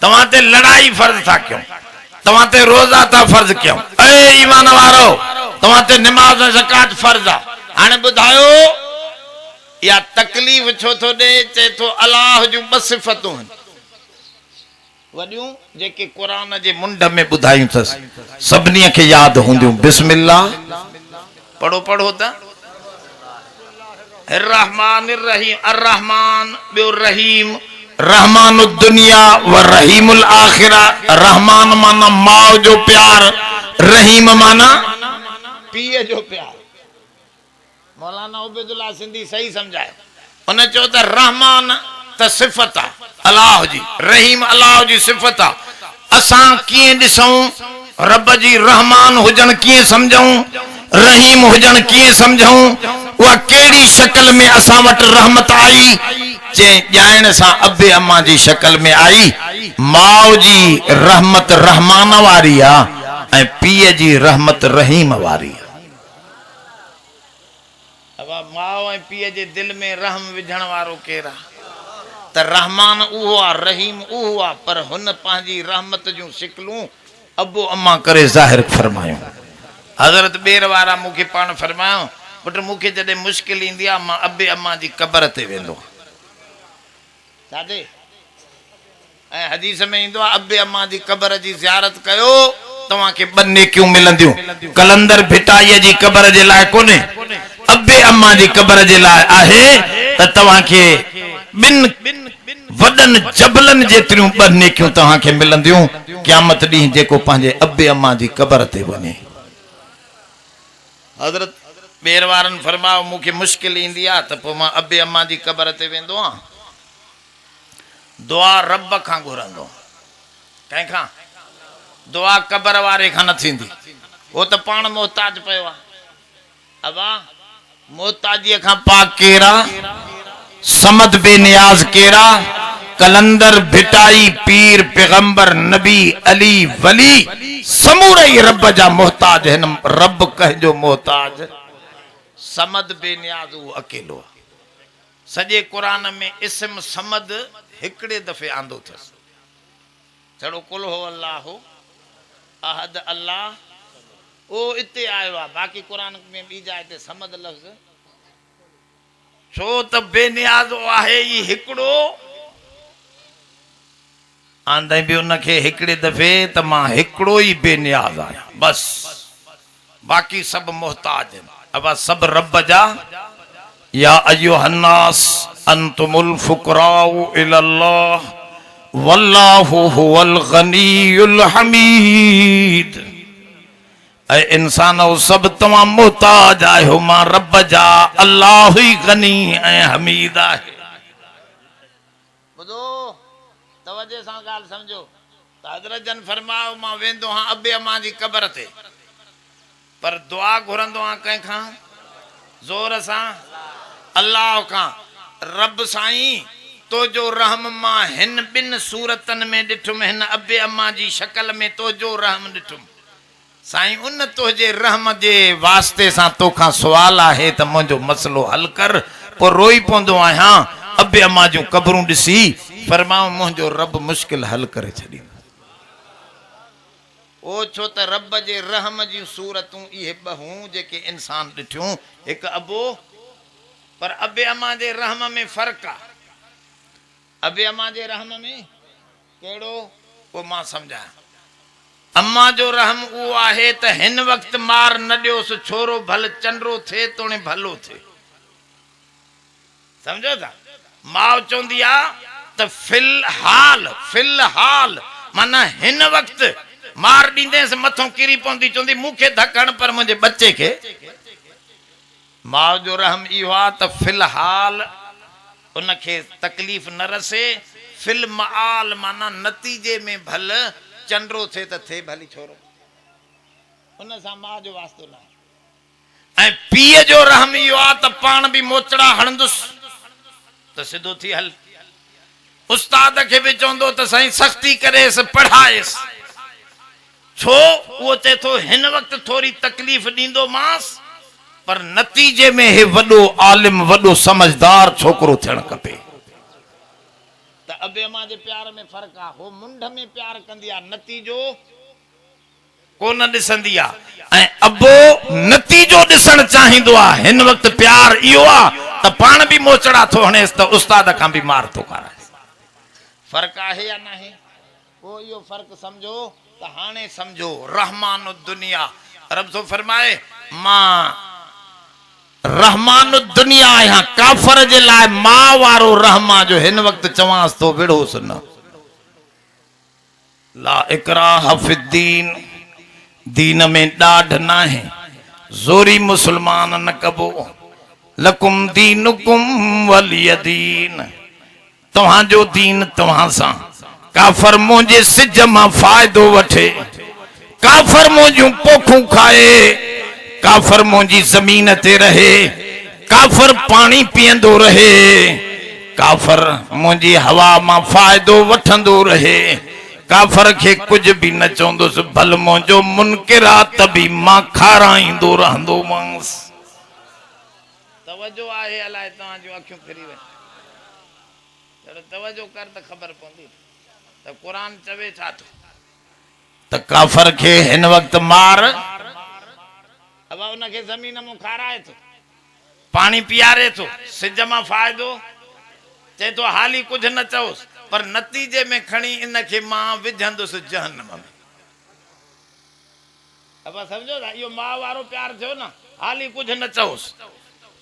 तव्हां ते लड़ाई फर्ज़ था कयूं, तव्हां ते रोज़ा था फर्ज़ कयूं, ऐ ईमान वारो तव्हां ते निमाज़ ऐं ज़कात फर्ज़ आहे। हाणे ॿुधायो या तकलीफ़ छो थो ॾे? चए थो अलाह जूं 2 सिफ़तूं आहिनि वॾियूं जेके क़ुरान जे मुंड में ॿुधायूं अथसि, सभिनी खे यादि हूंदियूं। बिस्मिल्लाह पढ़ो पढ़ो त अर्रहमानिर रहीम, अर्रहमान ॿियो रहीम, रहमानुद दुनिया व रहीमुल आखिरा। रहमान माना माउ जो प्यार, रहीम माना पीउ जो प्यार। मौलाना उबैदुल्लाह सिंधी सही समझायो। उन चयो त रहमान त सिफ़त आहे अलाह जी, रहीम अलाह जी सिफ़त आहे। असां कीअं ॾिसूं रब जी रहमान हुजण कीअं समझूं, रहीम हुजण कीअं समझूं, उहा कहिड़ी शक्ल में असां वटि रहमत आई? चई ॼाइण सां अबे अम्मा जी शक्ल में आई। माउ जी रहमत रहमान वारी आहे ऐं पीउ जी रहमत रहीम वारी आहे। माउ ऐं पीउ जे दिल में रहम विझण वारो केरु आहे? त रहमान उहो आहे, रहीम उहो आहे, पर हुन पंहिंजी रहमत जूं शिकलूं अबो अम्मा करे ज़ाहिर फरमायूं। हज़रत ॿेर वारा मूंखे पाण फरमायो, पुट मूंखे जॾहिं मुश्किल ईंदी आहे मां अबे अम्मा जी क़बर ते वेंदो आहियां। ऐं हदीस में ईंदो आहे अबे अम्मा जी क़बर जी ज़ियारत कयो तव्हां खे ॿ नेकियूं मिलंदियूं कलंदर भिटाईअ जी क़बर जे लाइ कोन्हे अबे अम्मा जी क़बर जे लाइ आहे त तव्हां खे ॿिन वॾनि जबलनि जेतिरियूं 2 नेकियूं तव्हां खे मिलंदियूं क़यामत ॾींहुं जेको पंहिंजे अबे अम्मा जी क़बर ते वञे हज़रत ॿेर वारनि फरमायो मूंखे मुश्किल ईंदी आहे त पोइ मां अबे अम्मा जी क़बर ते वेंदो आहियां दुआ रब खां घुरंदो कंहिंखां दुआ क़बर वारे खां न थींदी वो त पाण मोहताज पियो आहे अबा मोहताजीअ खां पाक केरा समद बेनियाज केरा कलंदर भिटाई पीर पैगंबर नबी अली वली समूरई रब जा मोहताज हिन रब कहजो मोहताज समद बेनियाज वो अकेलो सॼे कुरान में इस्म समद हिकड़े दफ़े आंदो अथसि चढ़ो कुल हो अल्लाह अहद अल्लाह ओ इते आयो आहे बाक़ी कुरान में ॿी जाइ ते समद लफ़्ज़ छो त बेनियाज़ आहे ई हिकिड़ो आंदे बि उनखे हिकिड़े दफ़े त मां हिकिड़ो ई बेनियाज़ आहियां बस बाक़ी सभु मोहताज आहिनि अब सब रब जा या अय्युहन्नास अंतुमुल फुकराउ इलल्लाह वल्लाहु हुवल गनीयुल हमीद ऐ इंसानो सब तमाम मोहताज आयो मां रब जा अल्लाह ही गनी ऐ हमीद आहे बुधो तवज्जो सां ॻाल्हि समझो त हज़रत जन फरमायो मां वेंदो हां अबे अम्मा जी क़बर ते पर दुआ घुरंदो आहियां कंहिंखां ज़ोर सां अल्लाह खां रब साईं तो जो रहम मां हिन 2 सूरतनि में ॾिठुमि हिन अबे अम्मा जी शक्ल में तो जो रहम ॾिठुमि साईं उन तुंहिंजे रहम जे वास्ते सां तोखां सुवाल आहे त मुंहिंजो मसलो हल कर पोइ रोई पवंदो आहियां अबे अम्मा जूं क़बरूं ॾिसी फरमाऊं मुंहिंजो रब मुश्किल हल करे छॾींदो ओ छो त रब जे रहम जी सूरतूं इहे 2 जेके इंसान ॾिठियूं हिकु अबो पर अबे अम्मा जे रहम में फ़र्क़ आहे अबे अम्मा जे रहम में कहिड़ो वो मां सम्झायां अम्मा जो रहम उहो आहे त हिन वक़्त मार न ॾियोसि छोरो भल चंडरो थिए तोणे भलो थिए समझो था माउ चवंदी आहे त फिलहाल माना हिन वक़्त मार ॾींदेसि मथों किरी पवंदी चवंदी मूंखे धकण पर मुंहिंजे बच्चे खे माउ जो रहम इहो आहे त फिलहाल उनखे तकलीफ़ न रसे फिल मआल माना नतीजे में भल चंडरो थिए त थिए भली छोरो उन सां माउ जो वास्तो न ऐं पीउ जो रहम इहो आहे त पाण बि मोचड़ा हणंदुसि त सिधो थी हल उस्ताद खे बि चवंदो त साईं सख़्ती करेसि पढ़ाएसि छो वो चए थो हिन वक्त थोड़ी तकलीफ़ ॾींदो मांस पर नतीजे में हे वॾो आलिम वॾो समझदार छोकरो थियण खपे त अबे अम्मा जे प्यार में फ़र्क़ आहे हो मुंड में प्यार कंदी आहे नतीजो कोन ॾिसंदी आहे ऐं अबो नतीजो ॾिसण चाहींदो आहे हिन वक्त प्यार इहो आहे त पाण बि मोचड़ा थो हणेसि त उस्ताद खां बि मार थो खाराएसि फ़र्क़ आहे या न आहे पोइ इहो फ़र्क़ु सम्झो त हाणे सम्झो रहमान दुनिया रब सो फरमाए मां रहमान दुनिया आहियां काफ़र जे लाइ मां वारो रहमा जो हिन वक्त चवांसि तो विढ़ोसि न ला इकराह फिद्दीन दीन में ॾाढ न आहे ज़ोरी मुसलमान न कबो लकुम दीनुकुम वलिय दीन तव्हांजो दीन तव्हां सां काफ़र मुंहिंजे सिज मां फ़ाइदो वठे काफ़र मुंहिंजूं पोखूं खाए काफ़र मुंहिंजी ज़मीन ते रहे काफ़र पानी पीअंदो रहे काफ़र मुंहिंजी हवा मां फ़ाइदो वठंदो रहे काफ़र खे कुछ भी न चवंदुसि भल मुंहिंजो मुनकिर आहे त बि मां खाराईंदो रहंदो मांसि तवजो आहे अलाए तव्हांजूं अखियूं फिरी वञे तवजो कर त ख़बर पवंदी त क़ुरान चवे छा थो त काफ़र खे हिन वक्त मार अब उनखे ज़मीन में खाराए थो पानी पियारे थो सिज मां फ़ाइदो चए थो हाली कुछ न चओसि पर नतीजे में खणी इनखे मां विझंदुसि जहन्नम में अब समझो था यो मां वारो प्यार थियो न हाली कुछ न चओस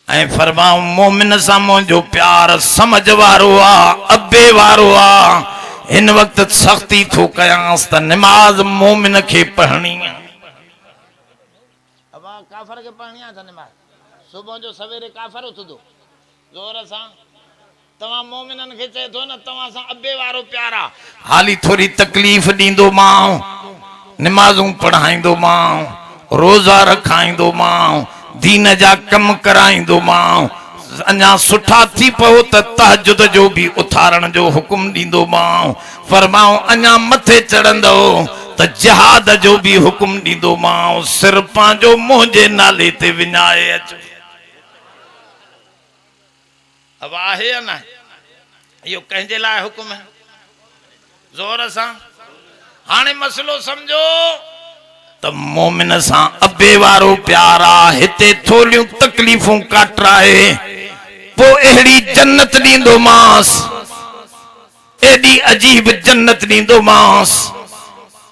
ऐं फरमाऊं मोमिन सां मुंहिंजो प्यार समझ वारो आ अबे वारो आ इन वक्त सख्ती थो कयांस त नमाज मोमिन खे पढ़णी है अब काफर के पढ़णी है नमाज सुबह जो सवेरे काफर उथदो जोर सां तवा मोमिनन खे चए थो न तवा सां अबे वारो प्यार आ हाली थोड़ी तकलीफ दींदो मां नमाज़ूं पढ़ाईंदो मां रोजा रखाईंदो मां दीन जा कम कराईंदो मां अञा सुठा थी पओ त तहज्जुद जो भी उथारण जो हुकुम दींदो मां फरमाऊं अञा मथे चढ़ंदो त जिहाद जो भी हुकुम दींदो मां सिर पांजो मुंहिंजे नाले ते विञाए अचो अब आहे या न यो कंहिंजे लाइ हुकुम है जोर सां हाने मसलो समझो त मोमिन सां अबे वारो प्यार आ हिते थोलियूं तकलीफ़ूं काटराए पो एड़ी जन्नत दींदो मांस एडी अजीब जन्नत दींदो मांस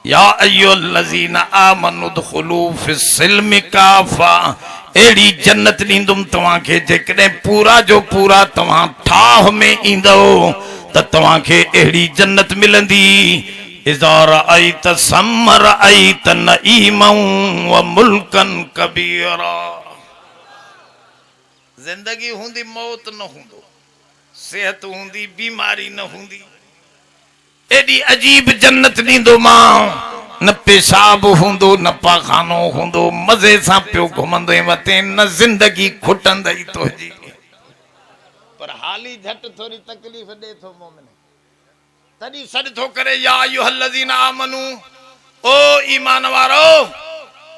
या अय्युहल्लज़ीना आमनु दुखुलू फिस्सिल्मि काफ़ा एड़ी जन्नत दींदुम तवां खे जेकॾहिं पूरा जो पूरा तवां ठाह में ईंदो त तवां खे एड़ी जन्नत मिलंदी इज़ा रअयत सम रअयत नईमन व मुल्कन कबीरा जिंदगी हुंदी मौत न हुंदो सेहत हुंदी बीमारी न हुंदी एडी अजीब जन्नत दींदो मां न पेशाब हुंदो न पाखानो हुंदो मजे सां पियो घुमंदे वते न जिंदगी खुटंदई तोजी पर हाली झट थोड़ी तकलीफ दे थो मोमिन तदी सद थो करे या अय्युहल्लज़ीना आमनु ओ ईमान वारो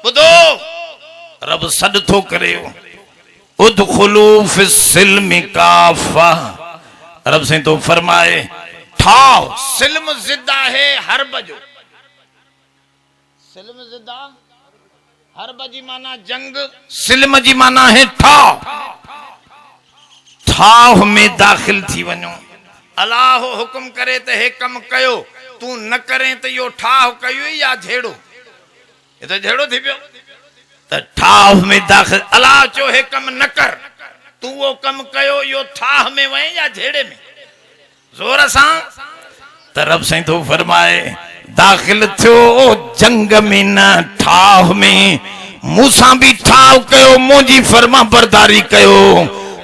बुधो रब सद थो करे उदखुलू फिस्सिल्मि काफ़ा रब से तो फरमाए ठाओ सिल्म जिद्दा है हर्ब जो सिल्म जिद्दा हर्ब जी माना जंग सिल्म जी माना है ठाओ ठाह में दाखिल थी वञो अल्लाह हुकुम करे त हे कम कयो तू न करे त यो ठाह कयो या झेड़ो ये तो झेड़ो थी पियो त ठाह में दाखिल अल्लाह चो हे कम न कर तू वो कम कयो यो ठाह में वए या झेड़े में जोर सां त रब साईं तो फरमाए दाखिल थियो जंग में न ठाह में मूसां भी ठाह कयो मुंहिंजी फरमा बरदारी कयो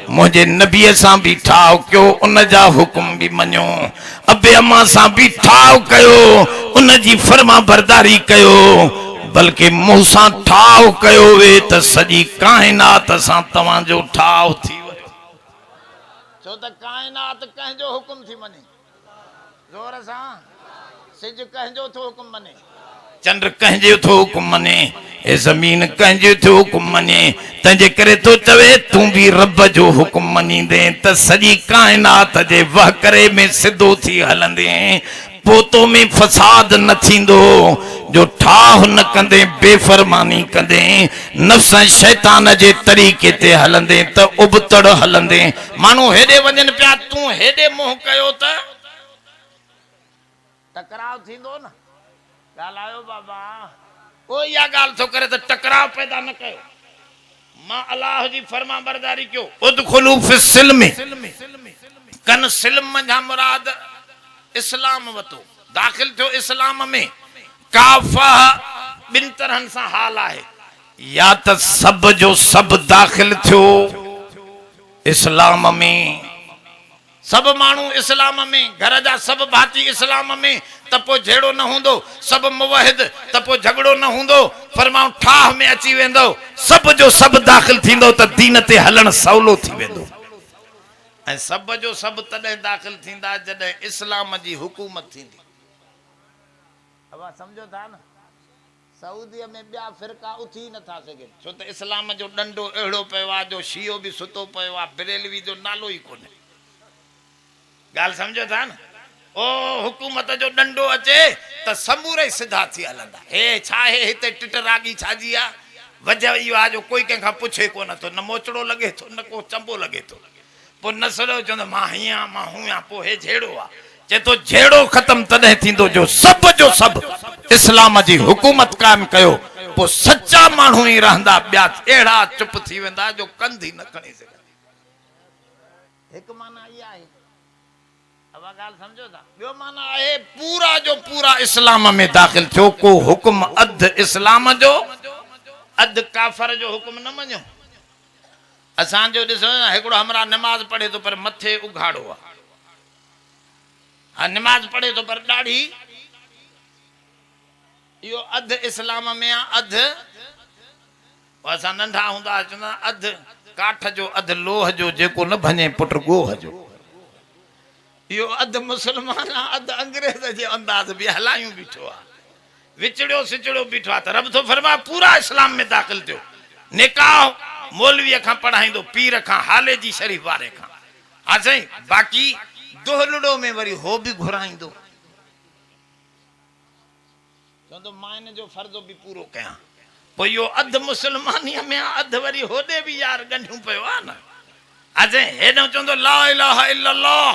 मुझे नबी सां भी ठाव कयो उन जा हुकुम भी मनो अबे अम्मा सां भी ठाव कयो उन जी फरमा बरदारी कयो बल्कि मूसां ठाव कयो वे त सजी कायनात सां तवां जो ठाव थी वयो छो त कायनात कंहिंजो हुकुम थी मने जोर सां सिज कंहिंजो थो हुकुम मने चंद्र कंहिंजो थो हुकुम मने ए जमीन कंहिंजो थो हुकुम मने तंहिंजे करे तो चवे तू भी रब जो हुकुम मनींदे त सॼी कायनात जे वहकरे में सिधो थी हलंदे पोतो में फसाद न थींदो जो ठाह न कंदे बेफरमानी कंदे नफ्स शैतान जे तरीके ते हलंदे त उबतड़ हलंदे मानो हेडे वजन पिया तू हेडे मोह कयो त टकराव थींदो न गालायो बाबा ओ या गाल तो करे तो टकराव पैदा न कयो मां अल्लाह जी फरमा बरदारी क्यों उदखुलू फिस्सिल्मि कन सिल्म मंझा मुराद इस्लाम वतो दाखिल थियो इस्लाम में काफा बिन तरहन सा हाल है या त सब जो सब दाखिल थियो इस्लाम में सब मानू इस्लाम में घर जा सब भाती इस्लाम में तपो झेड़ो न हुंदो सब मुवहिद तपो झगड़ो न हुंदो फरमाऊं ठाह में अची वेंदो सब जो सब दाखिल थींदो त दीन ते हलण सवलो थी वेंदो ऐं सब जो सब तॾहिं दाखिल थींदा जॾहिं इस्लाम जी हुकूमत थींदी अब समझो था न सऊदी में ॿिया फिरका उथी नथा सघनि छो त इस्लाम जो डंडो अहिड़ो पियो आहे जो शियो बि सुतो पियो आहे बरेलवी जो नालो ई कोन्हे गाल समझो था न ओ हुकूमत जो डंडो अचे त समूरे सिधा थी हलंदा हे छा हे हिते टिटरागी छाजी आ वजह इहो आहे जो कोई कंहिंखां पुछे कोन थो न मोचड़ो लगे थो न को चंबो लगे थो पोइ न सड़ो चवंदो मां हियां मां हुयां पोइ हे झेड़ो आहे चए थो झेड़ो ख़त्म तॾहिं थींदो जो सब इस्लाम जी हुकूमत कायम कयो पो सच्चा माण्हू ही रहंदा, ॿिया अहिड़ा चुप थी वेंदा जो कंध ही न खणी सघंदा। हिकु माना इहा आहे, अब ॻाल्हि सम्झो था। ॿियो माना आहे पूरा जो पूरा इस्लाम में दाख़िल थियो, को हुकुम अधु इस्लाम जो अधु काफ़र जो हुकुम न मञो। असांजो ॾिसो न, हिकिड़ो हमरा नमाज़ पढ़े थो पर मथे उघाड़ो आहे, नमाज़ पढ़े थो पर ॾाढी, इहो अधु इस्लाम में आहे, अधु असां नंढा हूंदा चवंदा अधु काठ जो अधु लोह जो, जेको न भञे पुट गोह जो। इहो अधु मुस्लमान आहे, अधु अंग्रेज जे अंदाज़ बि हलायूं बीठो आहे, विचड़ियो सिचड़ियो बीठो आहे। त रब थो फरमाए पूरा इस्लाम में दाख़िल थियो। निकाह मौलवीअ खां पढ़ाईंदो, पीर खां, हाले जी शरीफ वारे खां, हा साईं। बाक़ी दोहलड़ो में वरी हो बि घुराईंदो, चवंदो मां इन जो फर्ज़ो बि पूरो कयां। पोइ इहो अधु मुस्लमानीअ में अधु वरी होॾे बि यार ॻंढियूं पियो आहे न। असां हेॾो चवंदो ला इलाहा इल्लल्लाह,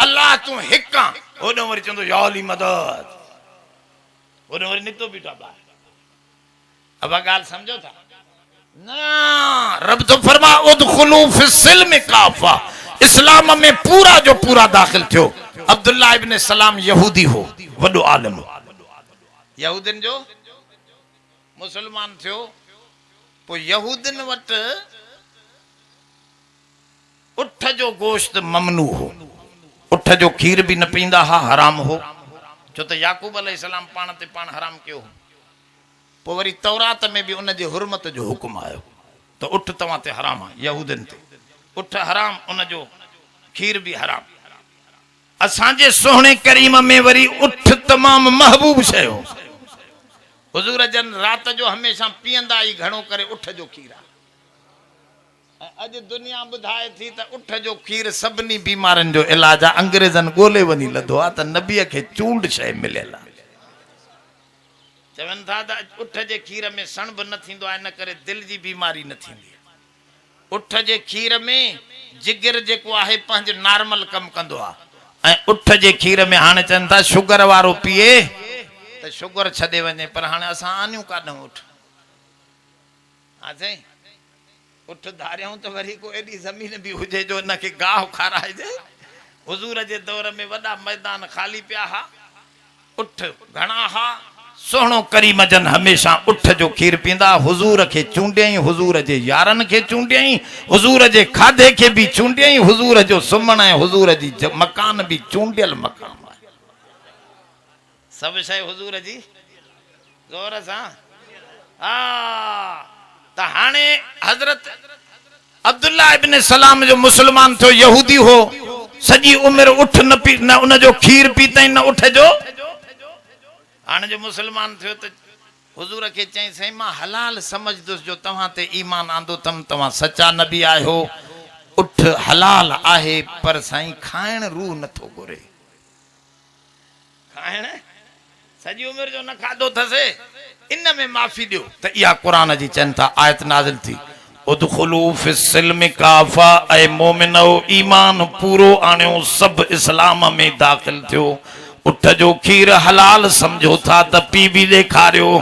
अल्लाह तूं हिकु आहे, होॾो वरी चवंदो या अली मदद, होॾो वरी निकितो बीठो आहे ॿाहिरि। अब ॻाल्हि सम्झो था न? रब तो फरमा उदखुलू फिस्सिल्म काफ़ा, इस्लाम में पूरा जो पूरा दाख़िल थियो। अब्दुल्लाह इब्न सलाम यहूदी हो, वॾो आलिम हो, यहूदिन जो मुसलमान थियो। पोइ यहूदिन वटि उठ जो गोश्त ममनू हो, उठ जो खीर भी न पींदा हा, हराम हो, छो त याकूब अलैहिस्सलाम पाण ते पाण हराम कयो हो। पोइ वरी तौरात में भी उन जे हुर्मत जो हुकुम आयो त उठ तव्हां ते हराम आहे, यहूदिन ते उठ हराम, उन जो खीर भी हराम। असांजे सोहणे करीम में वरी उठ तमाम महबूब शइ हो। हुजूर जन रात जो हमेशा पीअंदा ई घणो करे उठ जो खीर आहे। अॼु दुनिया ॿुधाए थी त उठ जो खीर सभिनी बीमारनि जो इलाज आहे। अंग्रेज़नि ॻोल्हे वञी लधो आहे त नबीअ खे चूंड शइ मिलियल आहे। चवनि था त उठ जे खीर में सण बि न थींदो आहे, इन करे दिलि जी बीमारी न थींदी आहे। उठ जे खीर में जिगर जेको आहे पंहिंजो नॉर्मल कमु कंदो आहे, ऐं उठ जे खीर में हाणे चवनि था शुगर वारो पीए त शुगर छॾे वञे, पर हाणे असां आनियूं काॾूं उठ। हा साईं, उठ धारियूं त वरी को एॾी ज़मीन बि हुजे जो इनखे गाहु खाराइजे। हुजूर जे दौर में वॾा मैदान ख़ाली पिया हा, उठ घणा हा। सोहणो करीम जन हमेशा उठ जो खीर पींदा। हुजूर खे चूंडियई, हुजूर जे यारनि खे चूंडियई, हुजूर जे खाधे खे बि चूंडियई, हुजूर जो सुम्हण ऐं हुजूर जी मकान बि चूंडियल मकान आहे। सब शइ हुजूर जी ज़ोर सां। हा त हाणे हज़रत अब्दुल्लाह इब्न सलाम जो मुसलमान थियो, यहूदी हो, सॼी उमिरि उठ न पी, न उन जो खीर पीतई, न उठ जो। हाणे जो मुसलमान थियो त हुजूर खे चई साईं मां हलाल समझदुसि जो तव्हां ते ईमान आंदो तम, तव्हां सच्चा नबी आहियो। उठ हलाल आहे पर साईं खाइण रूह नथो घुरे। खाइण सॼी उमिरि जो न खाधो अथसि, इन में माफ़ी ॾियो। त इहा क़ुरान जी चवनि था आयत नाज़िल थी, उदखुलू फिस्सिल्म काफ़ा, ऐं मोमिनो ईमान पूरो आणियो, सभु इस्लाम में दाख़िल थियो। उठ जो खीर हलाल समझो था त पी भी ॾेखारियो,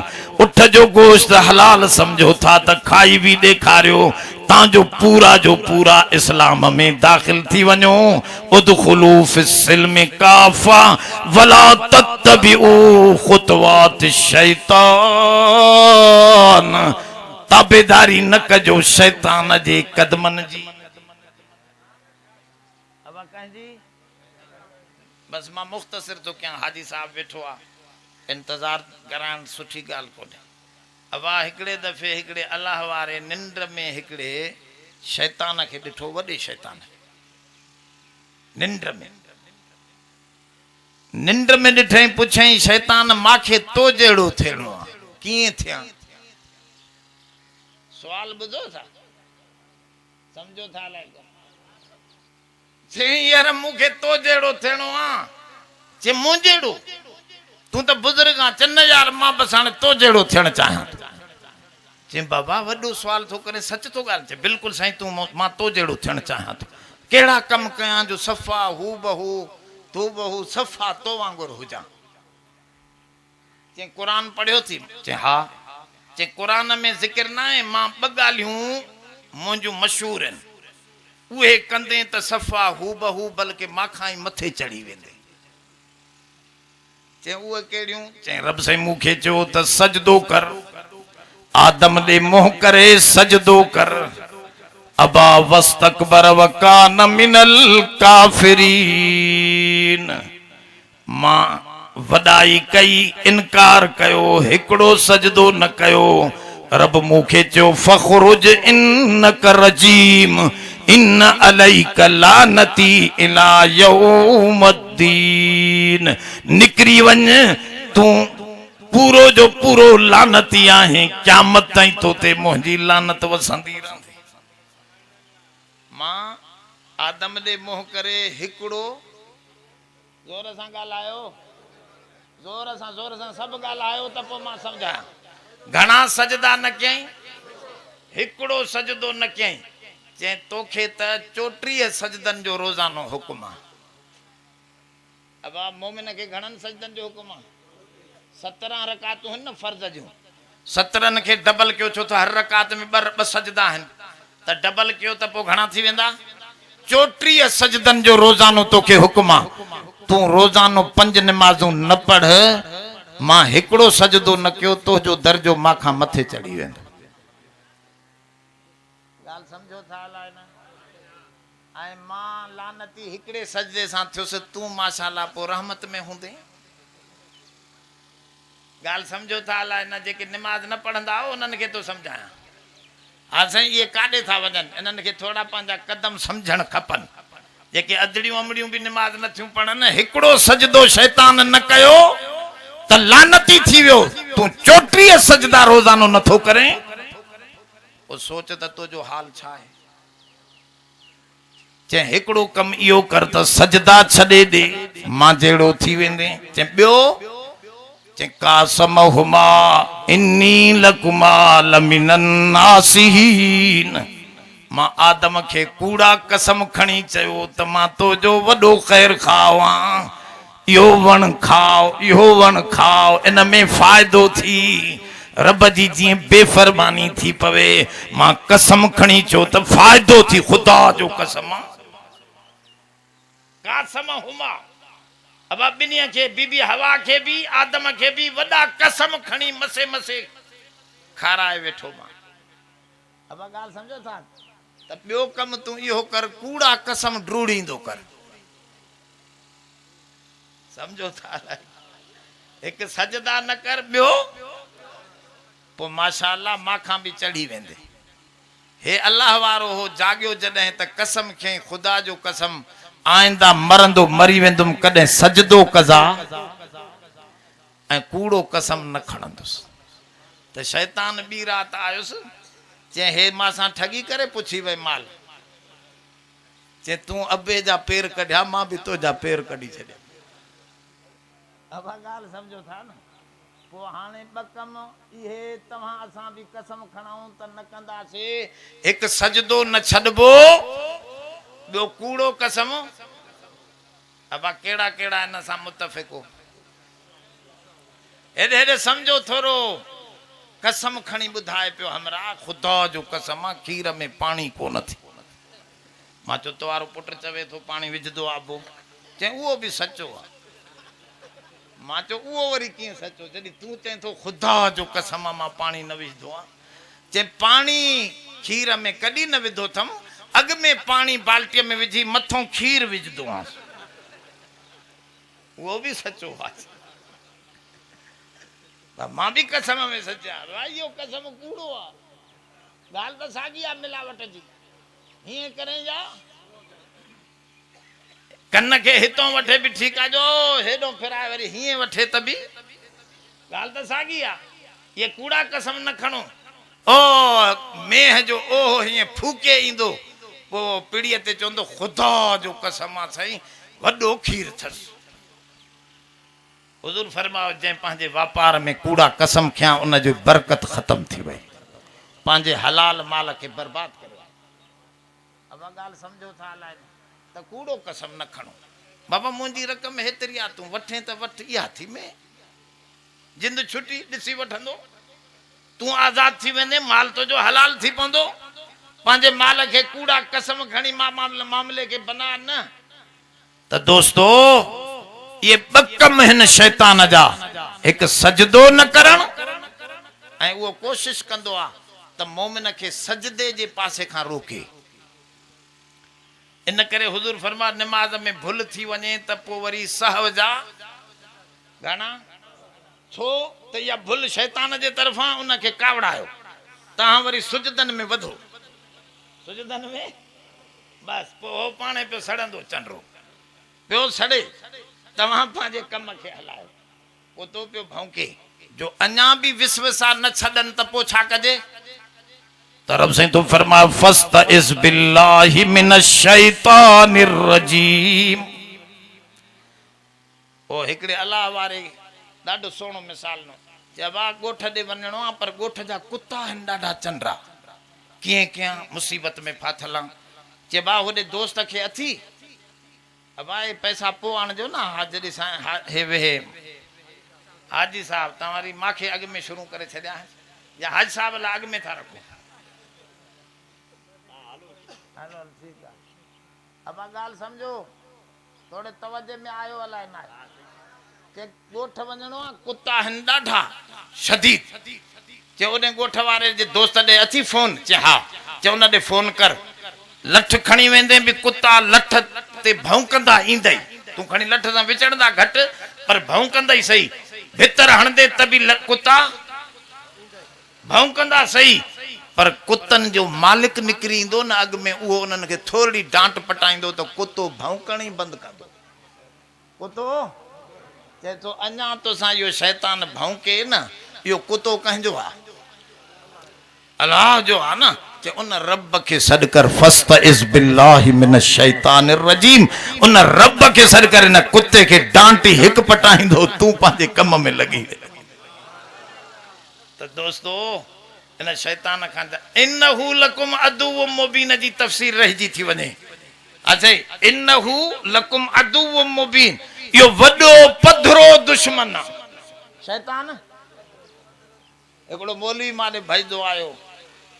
उठ जो गोश्त हलाल समझो था त खाई भी ॾेखारियो, तांजो पूरा जो पूरा इस्लाम में दाखिल थी वञो। उदखुलू फिस्सिल्म काफ़ा वला तत्तबिउ खुतवात शैतान, ताबेदारी न कजो शैतान जे कदमन जी। बस मां मुख्तसिर तो क्या, हाजी साहब वेठो आ, इंतजार करान सुठी गाल कोने। अबा हिकड़े दफे हिकड़े अल्लाह वारे निंड में हिकड़े शैतान के दिठो, वडे शैतान निंड में दिठई, पुछई शैतान माखे तो जेड़ो थियणो आ, किए थिया? सवाल बुझो था, समझो था लाइको चई यार मुखे तो जेड़ो थियणो आ, चे मूं जेड़ो, तू तो बुजुर्ग आ चन्न यार, मां बस हाणे तो जेड़ो थियण चाहियां। चे बाबा वडो सवाल तो करे, सच तो गाल चे, बिल्कुल साईं तू मां तो जेड़ो थियण चाहियां तो। केड़ा कम कयां जो सफ़ा हू बहू तू बहू सफ़ा तो वांगुर हुजा? चे कुरान पढ़ियो थी? चे हा। चे कुरान में ज़िक्र ना है मां ॿ ॻाल्हियूं मुंहिंजूं मशहूर आहिनि उहे कंदे त सफ़ा हू बहू बल्कि माखां ई मथे चढ़ी वेंदे चे उहे कहिड़ियूं चे रब साईं मूंखे चयो त सजदो कर आदम ॾे मुंहुं करे सजदो कर अबा वस्तकबर वकान मिनल काफिरीन मां वॾाई कई इनकार कयो हिकिड़ो सजदो न कयो रब मूंखे चयो फखरुज इन्नक रजीम इन अलैक लानती इला यौमद्दीन निकरी वञ तूं पूरो जो पूरो लानती आहे क़यामत ताईं तोते मुंहिंजी लानत वसंदी रहंदी मां आदम ॾे मुंहुं करे हिकिड़ो ज़ोर सां ॻाल्हायो ज़ोर सां सभु ॻाल्हायो त पोइ मां सम्झां घणा सजदा न कयईं हिकिड़ो सजदो न कयईं चई तोखे त 34 सजदनि जो रोज़ानो हुकुम आहे अब मोमिन खे घणनि सजदनि जो हुकुम आहे 17 रकातूं आहिनि न फर्ज़ जूं 17 खे डबल कयो छो त हर रकात में ॿ सजदा आहिनि त डबल कयो त पोइ घणा थी वेंदा 34 सजदनि जो रोज़ानो तोखे हुकुम आहे तूं रोज़ानो 5 नमाज़ूं न पढ़ मां हिकिड़ो सजदो न कयो तुंहिंजो दर्जो माखां मथे चढ़ी वेंदो ॻाल्हि सम्झो था अलाए न ऐं मां लानती हिकिड़े सजदे सां थियुसि तूं माशाअल्लाह पोइ रहमत में हूंदे ॻाल्हि सम्झो था अलाए न जेके निमाज़ न पढ़ंदा उन्हनि खे तो सम्झायां हा साईं इहे काॾे था वञनि इन्हनि खे थोरा पंहिंजा कदम सम्झणु खपनि जेके अदड़ियूं अमड़ियूं बि निमाज़ नथियूं पढ़नि हिकिड़ो सजदो शैतान न कयो त लानती थी वियो तूं 34 सजदा रोज़ानो नथो करें पोइ सोच त तुंहिंजो हाल छा आहे चए हिकिड़ो कमु इहो कर त सजदा छॾे ॾे मां जहिड़ो थी वेंदे चए ॿियो चए कासमहुमा इन्नी लकुमा लमिनन नासिहीन मां आदम खे कूड़ा कसम खणी चयो त मां तुंहिंजो वॾो ख़ैर खावां इहो वण खाओ इन में फ़ाइदो थी रब जी जीअं बेफ़रमानी थी पवे मां कसम खणी चयो त फ़ाइदो थी ख़ुदा जो कसम कासमहुमा अब ॿिन्ही खे बीबी हवा खे बि आदम खे बि वॾा कसम खणी मसे मसे खाराए वेठो मां अब ॻाल्हि सम्झो था त ॿियो कमु तूं इहो कर कूड़ा कसम ड्रूड़ींदो कर सम्झो था हिकु सजदा न कर ॿियो पोइ माशाअल्लाह माखां बि चढ़ी वेंदे हे अल्लाह वारो हो जाॻियो जॾहिं त कसम खयईं ख़ुदा जो कसम आइंदा मरंदो मरी वेंदुमि कॾहिं सजदो कज़ा ऐं कूड़ो कसम न खणंदुसि त शैतान ॿी राति आयुसि चई हे मां सां ठगी करे पुछी वई माल चई तूं अबे जा पेर कढिया मां बि तुंहिंजा पेर कढी छॾिया अब ॻाल्हि सम्झो था न पोइ हाणे ॿ कम इहे तव्हां असां बि कसम खणाऊं त न कंदासीं हिकु सजदो न छॾिबो ॿियो कूड़ो कसम अब कहिड़ा कहिड़ा इन सां मुतफ़िक़ो हेॾे सम्झो थोरो कसम खणी ॿुधाए पियो हमरा ख़ुदा जो कसम आहे खीर में पाणी कोन थी मां चयो तवारो पुट चवे थो पाणी विझंदो आहे बो चई उहो बि सचो आहे मां चयो उहो वरी कीअं सचो जॾहिं तूं चईं थो ख़ुदा जो कसम आहे मां पाणी न विझंदो आहे चई पाणी खीर में कॾहिं न विधो अथमि अॻ में पाणी बाल्टीअ में विझी मथां खीर विझंदो आहियां उहो बि सचो आहे मां बि कसम में सचा इहो कसम कूड़ो आहे ॻाल्हि त साॻी आहे मिलावट जी हीअं करे जा कन खे हितां वठे बि ठीकु आहे जो हेॾो फिराए वरी हीअं वठे त बि ॻाल्हि त साॻी आहे इहे कूड़ा कसम न खणो ओ मेह जो ओहो हीअं फूके ईंदो पोइ पीढ़ीअ ते चवंदो ख़ुदा जो कसम आहे साईं वॾो खीर अथसि हुज़ूर फरमायो जंहिं पंहिंजे वापार में कूड़ा कसम खयां उनजी बरकत ख़तम थी वई पंहिंजे हलाल माल खे बर्बाद करे अब ॻाल्हि सम्झो था अलाए त कूड़ो कसम न खणो बाबा मुंहिंजी रक़म हेतिरी आहे तूं वठे त वठ इहा थी में जिंद छुटी ॾिसी वठंदो तू आजाद थी वेंदे माल तो जो हलाल थी पवंदो पंहिंजे माल खे कूड़ा कसम खणी मामले खे बना न त दोस्तो ये ॿ कम हिन शैतान जा हिकु सजदो न करण ऐं उहो कोशिश कंदो आहे त मोमिन खे सजदे जे पासे खां रोके इन करे हुजूर फरमा नमाज में भुल थी वञे त पोइ वरी सहव जा गाना छो त इहा भुल शैतान जे तरफ़ां उन खे कावड़ायो तव्हां वरी सुजदन में वधो सुजदन में बस पोइ पाणे पियो सड़ंदो चंडरो पियो सड़े तव्हां पंहिंजे कम खे हलायो पोइ तो पियो भौंके जो अञा बि विसवसा न छॾनि त पोइ छा कजे तरफ से तो फरमा फस्तइज़ बिल्लाहि मिनश शैतानिर रजीम ओ हिकड़े अल्लाह वारे ॾाढो सोणो मिसाल नो चवा ॻोठ ॾे वञणो आहे पर ॻोठ जा कुता आहिनि ॾाढा चंडरा कीअं कीअं मुसीबत में फाथल आहे चइबा होॾे दोस्त खे अथी भाई पैसा पोइ आणिजो न हाजरी सां हे वेहे हाजी साहब तव्हां मांखे अॻु में शुरू करे छॾिया या हाज साहब लाइ अॻु में था रखो हलो ठीकु आहे अब ॻाल्हि सम्झो थोरे तवजे में आयो अलाए न के ॻोठ वञणो आहे कुता आहिनि ॾाढा शदीद चए ओॾे ॻोठ वारे जे दोस्त ॾे अथी फोन चए हा चए उन ॾे फोन कर लठ खणी वेंदे बि कुता लठ ते भौंकंदा ईंदई तूं खणी लठ सां विचड़ंदा घटि पर भौंकंदई सही भितर हणंदे त बि कुता भौंकंदा सही पर कुतनि जो मालिक निकिरी ईंदो न अॻु में उहो उन्हनि खे थोरी डांट पटाईंदो त कुतो भौंकण ई बंदि कंदो कुतो चए थो अञा तोसां इहो शैतान भौंके न इहो कुतो कंहिंजो आहे अलाह जो आहे न कि उन रब के सॾ कर फस्तइज़ बिल्लाहि मिनश शैतानिर रजीम उन रब के सॾ कर इन कुत्ते के डांटी हिकु पटाईंदो तूं पंहिंजे कम में लगी वे त दोस्तो इन शैतान खां इन्नहु लकुम अदुव्वुम मुबीन जी तफसीर रहिजी थी वञे अच्छा इन्नहु लकुम अदुव्वुम मुबीन इहो वॾो पधरो दुश्मन आहे शैतान हिकिड़ो मौलवी मां ॾे भजदो आयो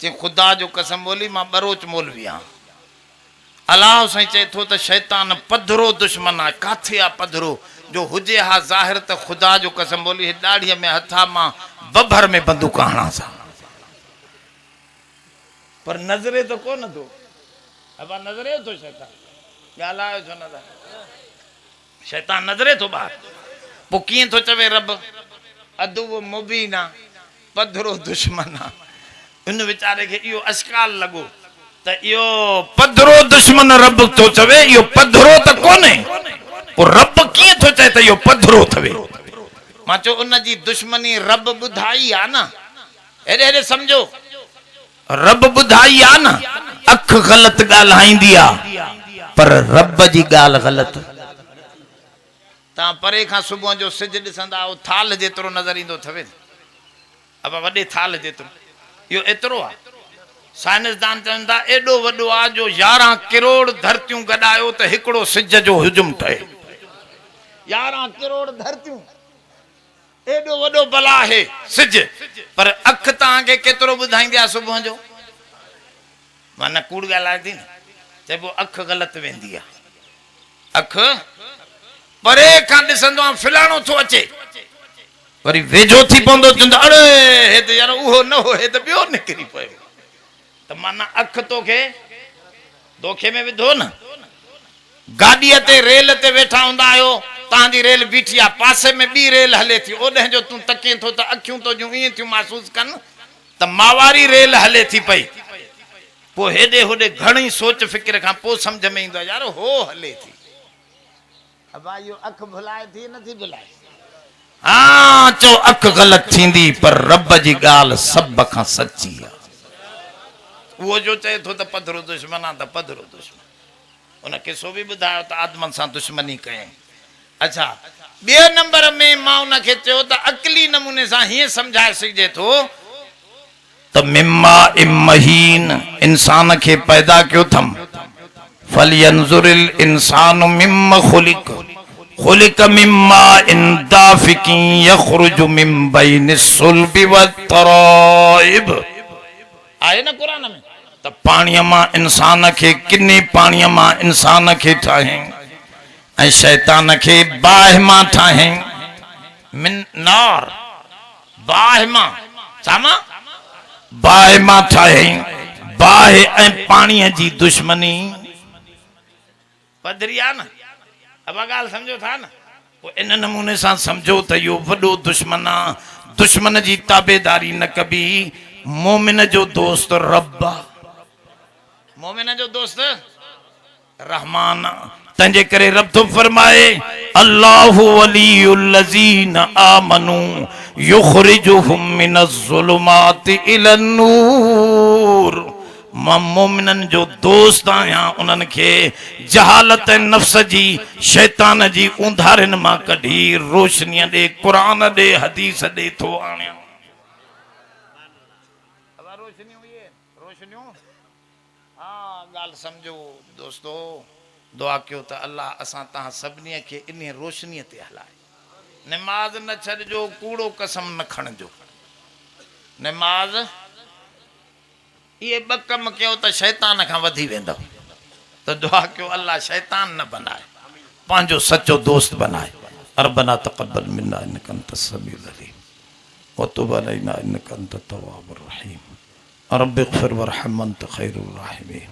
चए खुदा जो कसम मौलवी मां बरोच मौलवी आहियां अलाह साईं चए थो त शैतान पधरो दुश्मन आहे काथे आहे पधरो जो हुजे हा ज़ाहिर त खुदा जो कसम मौलवी ॾाढ़ीअ में हथा मां बभर में बंदूक हणा सा पर नज़रे तो कोन थो अब नज़रे थो शैतान ॻाल्हायो छो न शैतान नज़रे थो ॿार पोइ कीअं थो चवे रब अदुव मुबीन आहे पधरो दुश्मन आहे इन वीचारे खे इहो अशकाल लॻो त इहो पधरो दुश्मन रब थो चवे इहो पधरो त कोन्हे पोइ रब कीअं थो चए त इहो पधरो थवे मां चयो उन जी दुश्मनी रब ॿुधाई आहे न हेॾे हेॾे सम्झो रब ॿुधाई आहे न अख ग़लति ॻाल्हाईंदी आहे पर रब जी ॻाल्हि ग़लति तव्हां परे खां सुबुह जो सिज ॾिसंदा उहो थाल जेतिरो नज़र ईंदो अथव अब वॾे थाल जेतिरो इहो एतिरो आहे साइंसदान चवनि था एॾो वॾो आहे जो 11 करोड़ धरतियूं गॾायो त हिकिड़ो सिज जो हुजुम ठहे 11 करोड़ धरतियूं एॾो वॾो बला आहे सिज पर अख तव्हांखे केतिरो ॿुधाईंदी आहे सुबुह जो माना कूड़ ॻाल्हाए थी न चइबो अख ग़लति वेंदी आहे अख परे खां ॾिसंदो आहे फिलाणो थो अचे वरी वेझो थी पवंदो चवंदो अड़े हे त यार उहो न हो हे त ॿियो निकिरी पियो त माना अख तोखे दोखे में विधो न गाॾीअ ते रेल ते वेठा हूंदा आहियो तव्हांजी रेल बीठी आहे पासे में ॿी रेल हले थी ओॾे जो तूं तके थो त अखियूं तुंहिंजूं ईअं थियूं महसूस कनि त मावारी रेल हले थी पई पोइ हेॾे होॾे घणी सोच फिक्र खां पोइ सम्झ में ईंदो आहे यार हो हले थी अब इहो अख भुलाए थी नथी भुलाए हाँ चो अख ग़लति थींदी पर रब जी ॻाल्हि सभ खां सची आहे उहो जो चए थो त पधरो दुश्मन आहे त पधरो दुश्मन उन किसो बि ॿुधायो त आदमन सां दुश्मनी कयईं अच्छा ॿिए नंबर में मां उन खे चयो त अकली नमूने सां हीअं सम्झाए सघिजे थो त मिम्मा इमहीन इंसान खे पैदा कयो अथमि फलयंजुरिल इंसानु मिम्मा खुलिक خلق من ماء دافق يخرج من بين الصلب والترائب آئے نا قرآن میں تو پانی ماں انسان کے کنے پانی ماں انسان کے ٹھاہیں اے شیطان کے باہ ماں ٹھاہیں من نار باہ ماں ساما باہ ماں ٹھاہیں باہ اے پانی جی دشمنی پدریا نا اب اگال سمجھو تھا نا وہ ان نمونے سان سمجھو تا یو وڈو دشمن جی تابیداری نہ کبھی مومن جو دوست رب مومن جو دوست رحمان تنجے کرے رب تو فرمائے اللہ ولی الذین آمنوا یخرجہم من الظلمات الى النور मां मोमिनन जो दोस्त आहियां उन्हनि खे जहालत नफ्स जी शैतान जी उंधारनि मां कढी रोशनीअ ॾे क़ुरान ॾे हदीस ॾे थो आणियां रोशनियूं हा ॻाल्हि सम्झो दोस्तो दुआ कयो त अल्लाह असां तव्हां सभिनी खे इन रोशनीअ ते हलाए नमाज़ न छॾिजो कूड़ो कसम न खणिजो नमाज़ ये ब कम कयो त शैतान खां वधी वेंदो तो दुआ कयो अल्लाह शैतान न बनाए पंहिंजो सच्चो दोस्त बनाए रब्बना तक़ब्बल मिन्ना इन्नका अंतस समीउल अलीम व तुब अलैना इन्नका अंतत तव्वाबुर रहीम रब्बि इग़फिर वरहम अंत खैरुर राहिमीन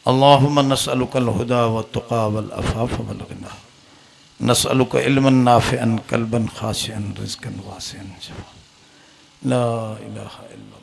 अल्लाहुम्मा नस्अलुकल हुदा वत्तुक़ा वल अफ़ाफ़ वल ग़िना नस्अलुका इल्मन नाफ़िअन क़ल्बन ख़ाशिअन रिज़्क़न वासिअन ला इलाहा इल्लल्लाह